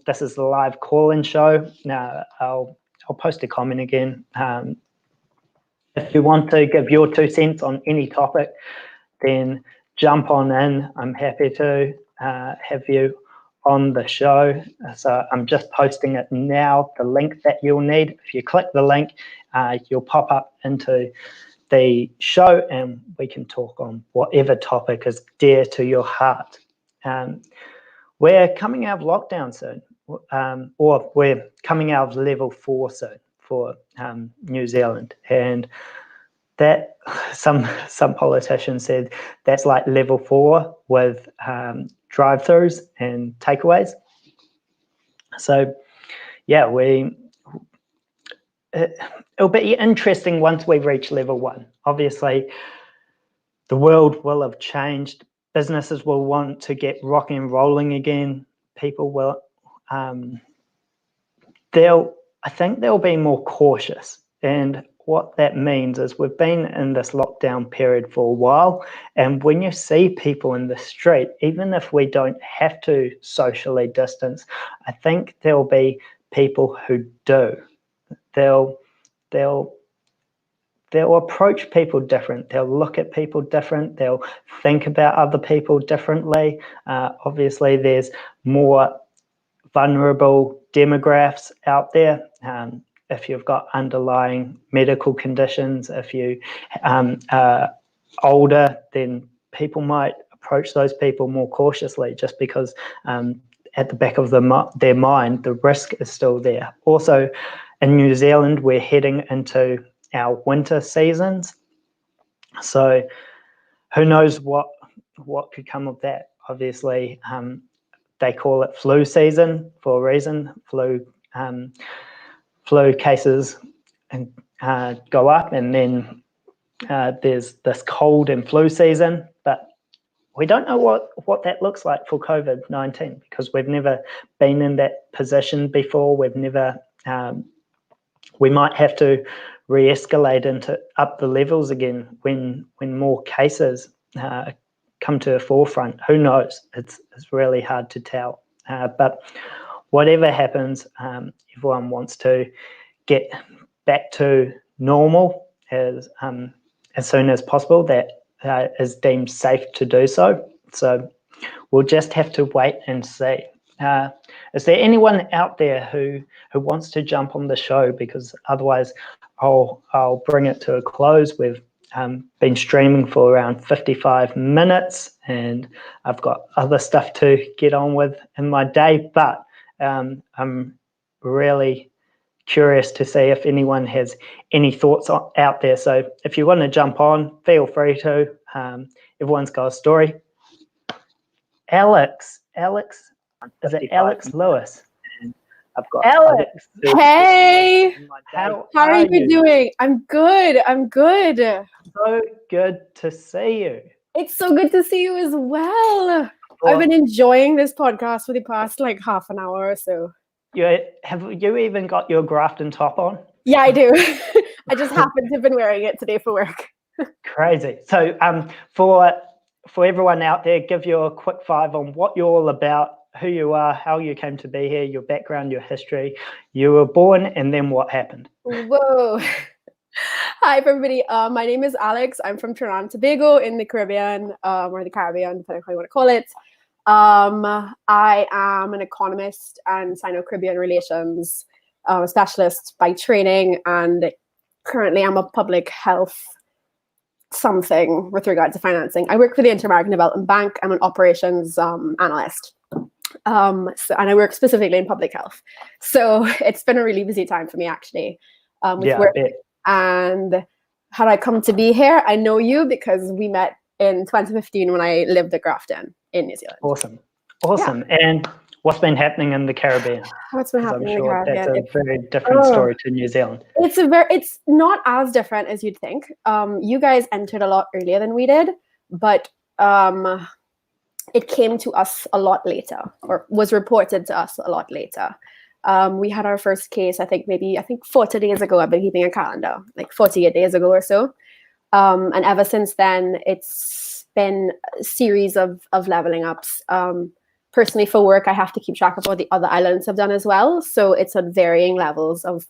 this is the live call-in show. Now I'll post a comment again. If you want to give your 2 cents on any topic, then jump on in. I'm happy to have you on the show. So I'm just posting it now, the link that you'll need. If you click the link, you'll pop up into the show and we can talk on whatever topic is dear to your heart. We're coming out of lockdown soon, or we're coming out of level 4 soon for New Zealand, and that some politicians said that's like level 4 with drive-throughs and takeaways. So yeah, it'll be interesting once we reach level 1. Obviously, the world will have changed. Businesses will want to get rocking and rolling again. People will, I think they'll be more cautious. And what that means is we've been in this lockdown period for a while. And when you see people in the street, even if we don't have to socially distance, I think there'll be people who do. They'll approach people different. They'll look at people different. They'll think about other people differently. Obviously, there's more vulnerable demographics out there. If you've got underlying medical conditions, if you are older, then people might approach those people more cautiously just because at the back of their mind, the risk is still there. Also, in New Zealand, we're heading into our winter seasons. So who knows what could come of that. Obviously, they call it flu season for a reason. Flu cases go up, and then there's this cold and flu season, but we don't know what that looks like for COVID-19 because we've never been in that position before. We've never. We might have to re-escalate into up the levels again when more cases come to the forefront. Who knows? It's really hard to tell. But whatever happens, everyone wants to get back to normal as soon as possible. That is deemed safe to do so. So we'll just have to wait and see. Is there anyone out there who wants to jump on the show? Because otherwise I'll bring it to a close. We've been streaming for around 55 minutes, and I've got other stuff to get on with in my day, but I'm really curious to see if anyone has any thoughts out there. So if you want to jump on, feel free to. Everyone's got a story. Alex, is it Alex Lewis? I've got Alex. Hey, how are you doing? I'm good. So good to see you. It's so good to see you as well. I've been enjoying this podcast for the past like half an hour or so. Have you even got your Grafton top on? Yeah, I do. I just happen to have been wearing it today for work. Crazy. So for everyone out there, give you a quick five on what you're all about, who you are, how you came to be here, your background, your history. You were born, and then what happened? Whoa. Hi, everybody. My name is Alex. I'm from Trinidad and Tobago in the Caribbean, or the Caribbean, depending on how you want to call it. I am an economist and Sino-Caribbean relations specialist by training, and currently I'm a public health something with regard to financing. I work for the Inter-American Development Bank. I'm an operations analyst. And I work specifically in public health. So it's been a really busy time for me, actually, with work. And had I come to be here, I know you because we met in 2015 when I lived at Grafton in New Zealand. Awesome. Yeah. And what's been happening in the Caribbean? What's been happening in the Caribbean? That's a very different story to New Zealand. It's not as different as you'd think. You guys entered a lot earlier than we did, but it came to us a lot later, or was reported to us a lot later. We had our first case, I think 40 days ago. I've been keeping a calendar, like 48 days ago or so. And ever since then, it's been a series of leveling ups. Personally, for work, I have to keep track of what the other islands have done as well. So it's at varying levels of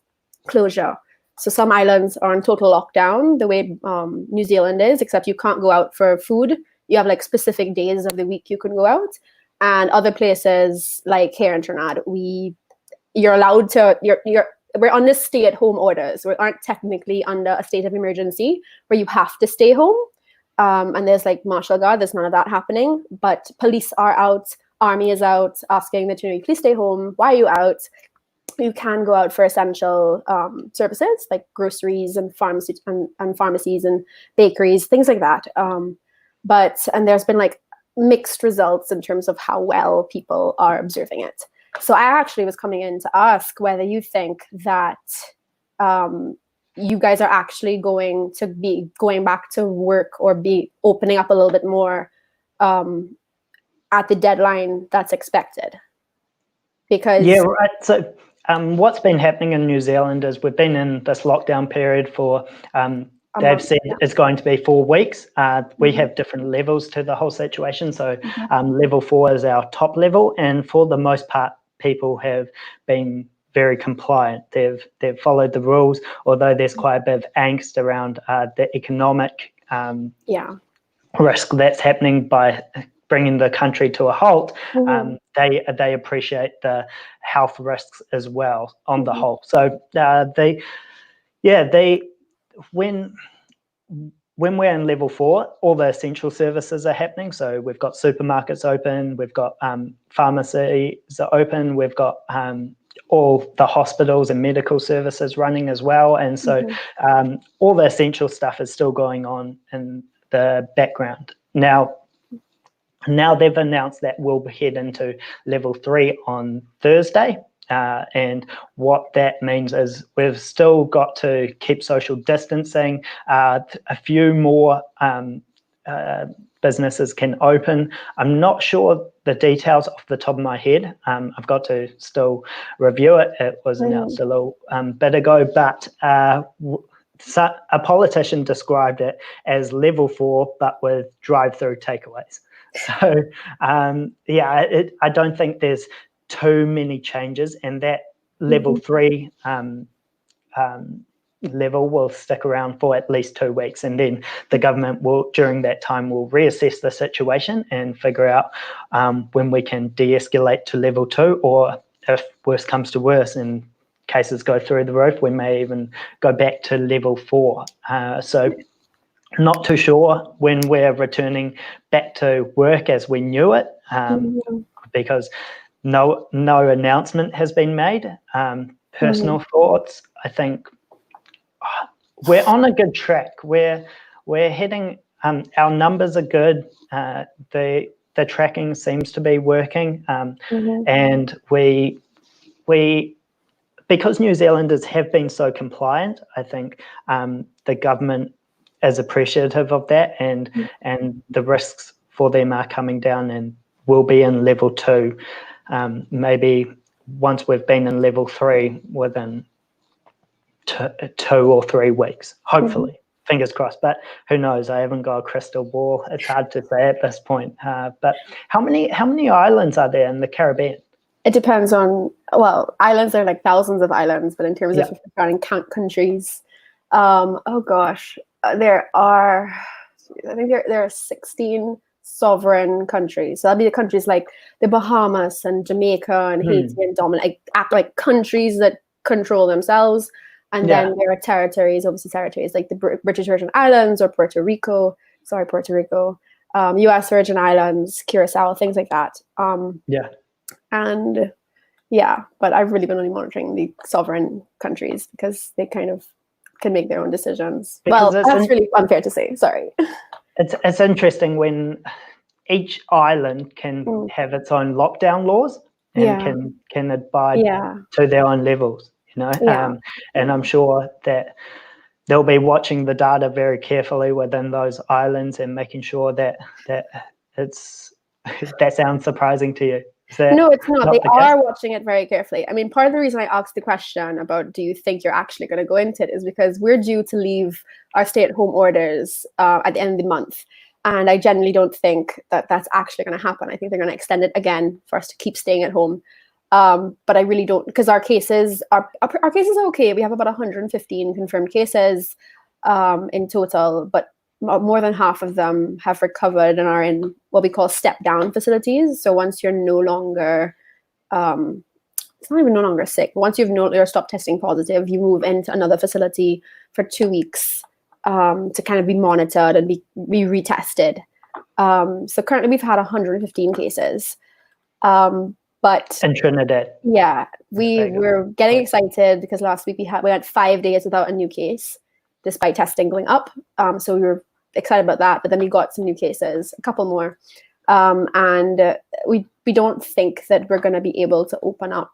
closure. So some islands are in total lockdown, the way New Zealand is, except you can't go out for food. You have like specific days of the week you can go out. And other places, like here in Trinidad, we're under stay-at-home orders. We aren't technically under a state of emergency where you have to stay home. And there's like martial guard. There's none of that happening. But police are out. Army is out asking that, please stay home. Why are you out? You can go out for essential services like groceries and pharmacies and bakeries, things like that. And there's been like mixed results in terms of how well people are observing it. So I actually was coming in to ask whether you think that you guys are actually going to be going back to work or be opening up a little bit more at the deadline that's expected. Because So what's been happening in New Zealand is we've been in this lockdown period for they've said it's going to be 4 weeks. We have different levels to the whole situation. So level 4 is our top level, and for the most part, people have been very compliant. They've followed the rules, although there's quite a bit of angst around the economic risk that's happening by bringing the country to a halt. They appreciate the health risks as well on the whole. So when we're in level 4, all the essential services are happening. So we've got supermarkets open, we've got pharmacies open, we've got all the hospitals and medical services running as well. And so all the essential stuff is still going on in the background. Now, Now they've announced that we'll head into level 3 on Thursday. And what that means is we've still got to keep social distancing. A few more businesses can open. I'm not sure the details off the top of my head. I've got to still review it. It was announced a little bit ago, but a politician described it as level 4, but with drive-through takeaways. So, I don't think there's too many changes, and that level 3 level will stick around for at least 2 weeks, and then the government will, during that time, will reassess the situation and figure out when we can de-escalate to level 2, or if worse comes to worse and cases go through the roof, we may even go back to level 4. So not too sure when we're returning back to work as we knew it, because no announcement has been made. Personal thoughts, I think we're on a good track. We're heading. Our numbers are good. The tracking seems to be working, and we because New Zealanders have been so compliant, I think the government is appreciative of that, and the risks for them are coming down, and will be in level 2. Maybe once we've been in level 3 within 2 or 3 weeks, hopefully. Fingers crossed, but who knows? I haven't got a crystal ball. It's hard to say at this point. But how many islands are there in the Caribbean? It depends on, well, islands are like thousands of islands, but in terms of counting countries, oh gosh, there are, I think there are 16 sovereign countries. So that'll be the countries like the Bahamas and Jamaica and Haiti and Dominican, act like countries that control themselves. And then there are territories, obviously territories like the British Virgin Islands or Puerto Rico, U.S. Virgin Islands, Curacao, things like that. And but I've really been only monitoring the sovereign countries because they kind of can make their own decisions. Because that's really unfair to say. Sorry. It's interesting when each island can have its own lockdown laws and can abide to their own levels. And I'm sure that they'll be watching the data very carefully within those islands and making sure that it's that sounds surprising to you. No, it's not. They are watching it very carefully. I mean, part of the reason I asked the question about do you think you're actually going to go into it is because we're due to leave our stay-at-home orders at the end of the month. And I generally don't think that that's actually going to happen. I think they're going to extend it again for us to keep staying at home. But I really don't, because our cases are okay. We have about 115 confirmed cases in total, but more than half of them have recovered and are in what we call step-down facilities. So once you're no longer, it's not even no longer sick. Once you're stopped testing positive, you move into another facility for 2 weeks to kind of be monitored and be retested. So currently we've had 115 cases. But in Trinidad, we were getting excited because last week we had 5 days without a new case, despite testing going up. So we were excited about that. But then we got some new cases, a couple more, and we don't think that we're going to be able to open up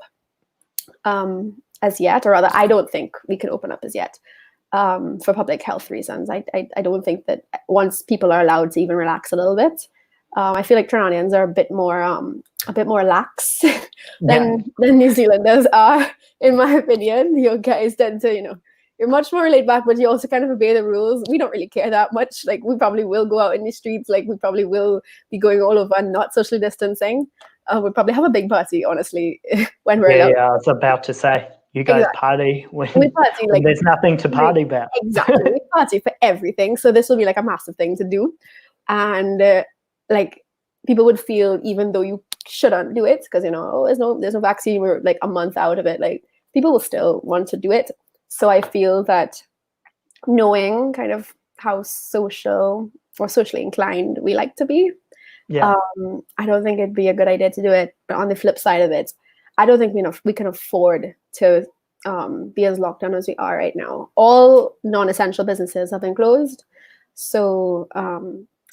as yet, or rather, I don't think we can open up as yet for public health reasons. I don't think that once people are allowed to even relax a little bit. I feel like Trinidadians are a bit more lax than New Zealanders are, in my opinion. You guys tend to, you're much more laid back, but you also kind of obey the rules. We don't really care that much. Like, we probably will go out in the streets. Like, we probably will be going all over and not socially distancing. We'll probably have a big party, honestly, when we're allowed. Yeah, I was about to say, you guys party when there's nothing to party about. Exactly. We party for everything. So this will be like a massive thing to do. And people would feel, even though you shouldn't do it because there's no vaccine, we're like a month out of it, like people will still want to do it. So I feel that knowing kind of how social or socially inclined we like to be, I don't think it'd be a good idea to do it. But on the flip side of it, I don't think we can afford to be as locked down as we are right now. All non-essential businesses have been closed. So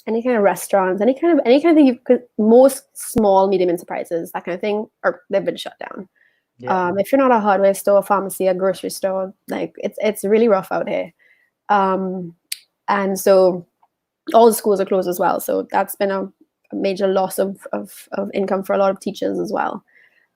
any kind of restaurants, any kind of thing you could, most small, medium enterprises, that kind of thing, they've been shut down. Yeah. If you're not a hardware store, a pharmacy, a grocery store, like it's really rough out here. And so all the schools are closed as well. So that's been a major loss of income for a lot of teachers as well.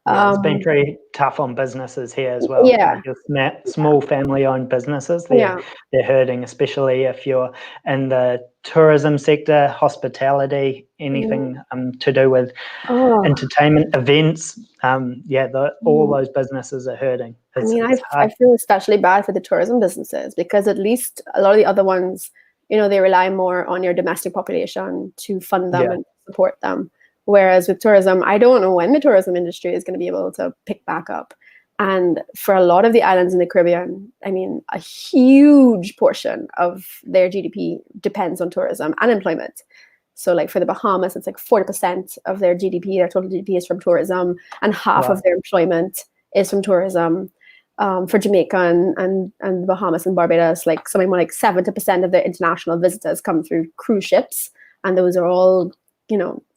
Yeah, it's been pretty tough on businesses here as well. Yeah. Like your small family-owned businesses, they're hurting, especially if you're in the tourism sector, hospitality, anything to do with entertainment events. All those businesses are hurting. I feel especially bad for the tourism businesses, because at least a lot of the other ones, they rely more on your domestic population to fund them and support them. Whereas with tourism, I don't know when the tourism industry is going to be able to pick back up. And for a lot of the islands in the Caribbean, a huge portion of their GDP depends on tourism and employment. So like for the Bahamas, it's like 40% of their GDP, their total GDP is from tourism, and half of their employment is from tourism. For Jamaica and the Bahamas and Barbados, like something more like 70% of their international visitors come through cruise ships. And those are all,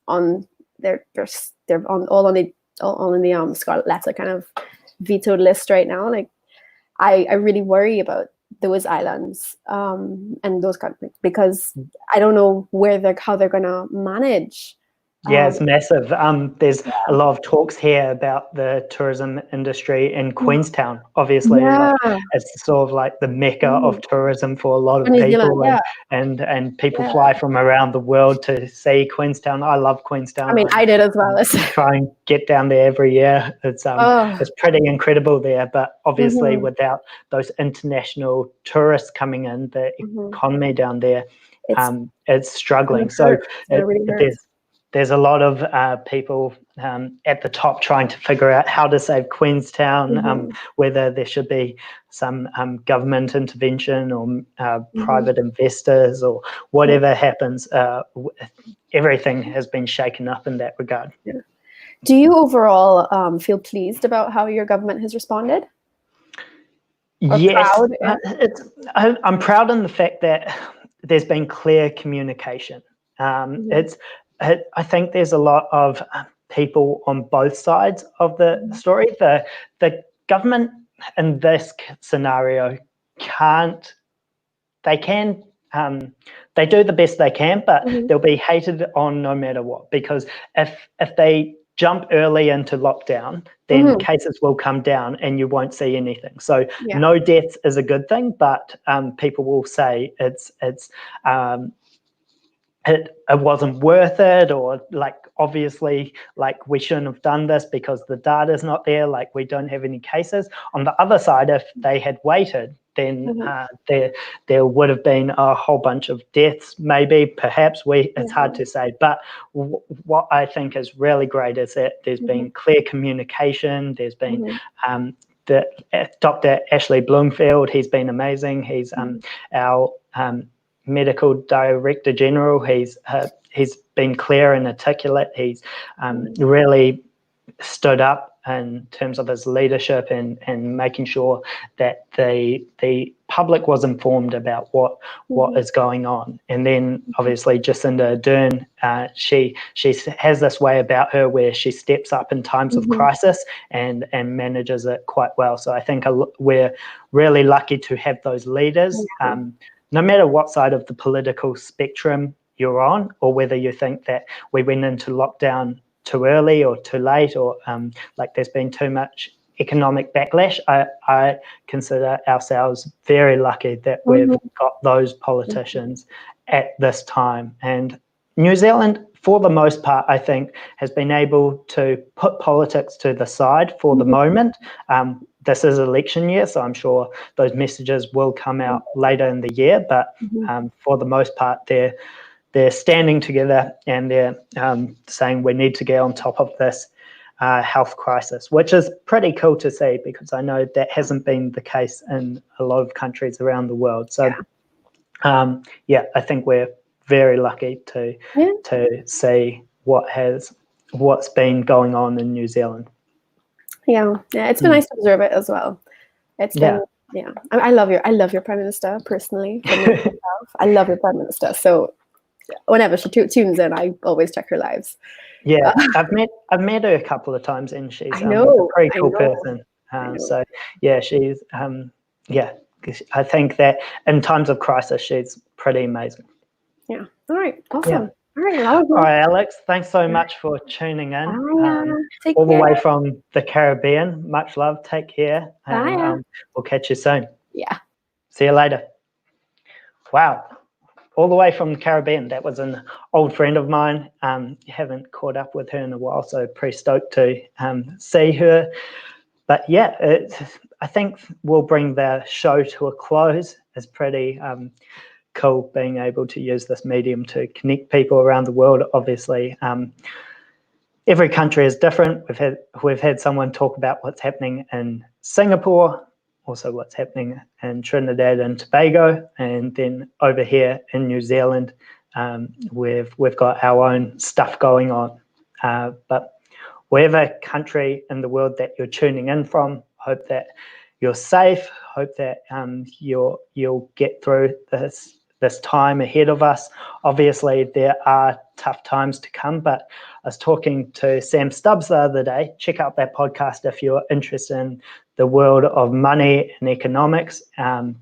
on they're all in the Scarlet Letter kind of vetoed list right now. Like I really worry about those islands and those countries, because I don't know how they're gonna manage. Yeah, it's massive. There's a lot of talks here about the tourism industry in Queenstown. Obviously, like, it's sort of like the mecca of tourism for a lot of people, and people fly from around the world to see Queenstown. I love Queenstown. I did as well. Try and get down there every year. It's pretty incredible there. But obviously, without those international tourists coming in, the economy down there, it's struggling. So there's a lot of people at the top trying to figure out how to save Queenstown, whether there should be some government intervention or private investors or whatever happens. Everything has been shaken up in that regard. Yeah. Do you overall feel pleased about how your government has responded? Yes. Proud? I'm proud in the fact that there's been clear communication. I think there's a lot of people on both sides of the story. The government in this scenario they do the best they can, but they'll be hated on no matter what, because if they jump early into lockdown, then cases will come down and you won't see anything. So no deaths is a good thing, but people will say it wasn't worth it, or like obviously like we shouldn't have done this because the data's not there, like we don't have any cases. On the other side, if they had waited, then there would have been a whole bunch of deaths, maybe, perhaps. It's hard to say, but what I think is really great is that there's been clear communication. There's been Dr. Ashley Bloomfield. He's been amazing. He's our medical director general. He's been clear and articulate. He's really stood up in terms of his leadership and making sure that the public was informed about what is going on. And then obviously Jacinda Ardern, she has this way about her where she steps up in times of crisis and manages it quite well. So I think we're really lucky to have those leaders. No matter what side of the political spectrum you're on, or whether you think that we went into lockdown too early or too late, or like there's been too much economic backlash, I consider ourselves very lucky that we've got those politicians at this time. And New Zealand, for the most part, I think, has been able to put politics to the side for the moment. This is election year, so I'm sure those messages will come out later in the year. But for the most part, they're standing together and they're saying we need to get on top of this health crisis, which is pretty cool to see, because I know that hasn't been the case in a lot of countries around the world. So, I think we're very lucky to see what's been going on in New Zealand. Yeah, it's been nice to observe it as well. It's been, I love your Prime Minister personally. I love your Prime Minister. So whenever she tunes in, I always check her lives. Yeah, I've met her a couple of times, and she's I know, a pretty cool I know. person. I know. So yeah, she's yeah. 'Cause I think that in times of crisis, she's pretty amazing. Yeah. All right. Awesome. Yeah. All right. That was All right, Alex. Thanks so much for tuning in. Take All the care. way from the Caribbean. Much love. Take care, and Bye. we'll catch you soon. Yeah. See you later. Wow. All the way from the Caribbean. That was an old friend of mine. Haven't caught up with her in a while, so pretty stoked to see her. But yeah, I think we'll bring the show to a close. It's pretty cool being able to use this medium to connect people around the world. Obviously, every country is different. We've had someone talk about what's happening in Singapore, also what's happening in Trinidad and Tobago, and then over here in New Zealand, we've got our own stuff going on. But wherever country in the world that you're tuning in from, hope that you're safe. Hope that you'll get through this time ahead of us. Obviously, there are tough times to come, but I was talking to Sam Stubbs the other day. Check out that podcast if you're interested in the world of money and economics. And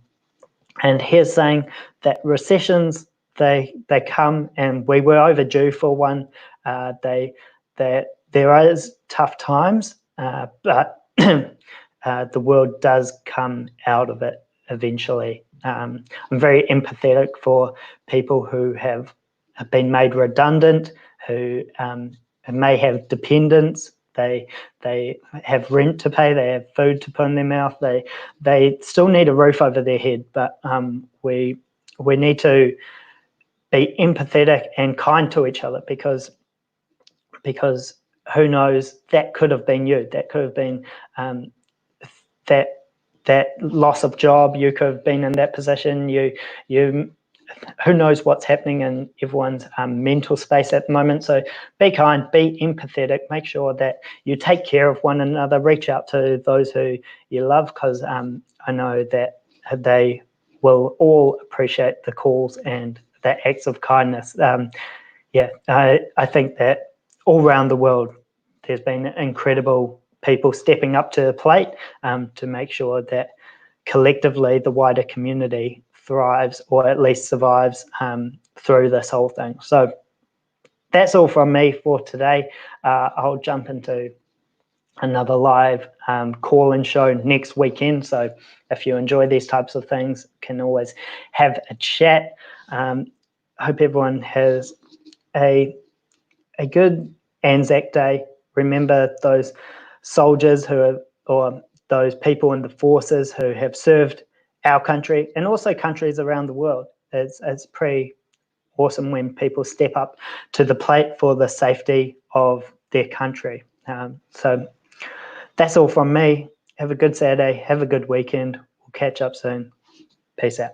he's saying that recessions, they come, and we were overdue for one. There is tough times, but the world does come out of it eventually. I'm very empathetic for people who have been made redundant, who may have dependents. They have rent to pay. They have food to put in their mouth. They still need a roof over their head. But we need to be empathetic and kind to each other, because who knows, that could have been you. That could have been that loss of job. You could have been in that position. You who knows what's happening in everyone's mental space at the moment. So be kind, be empathetic, make sure that you take care of one another, reach out to those who you love, because I know that they will all appreciate the calls and the acts of kindness. I think that all around the world, there's been incredible people stepping up to the plate to make sure that collectively the wider community thrives, or at least survives through this whole thing. So that's all from me for today. I'll jump into another live call-in show next weekend. So if you enjoy these types of things, can always have a chat. I hope everyone has a good Anzac Day. Remember those soldiers or those people in the forces who have served our country and also countries around the world. It's pretty awesome when people step up to the plate for the safety of their country. So that's all from me. Have a good Saturday. Have a good weekend. We'll catch up soon. Peace out.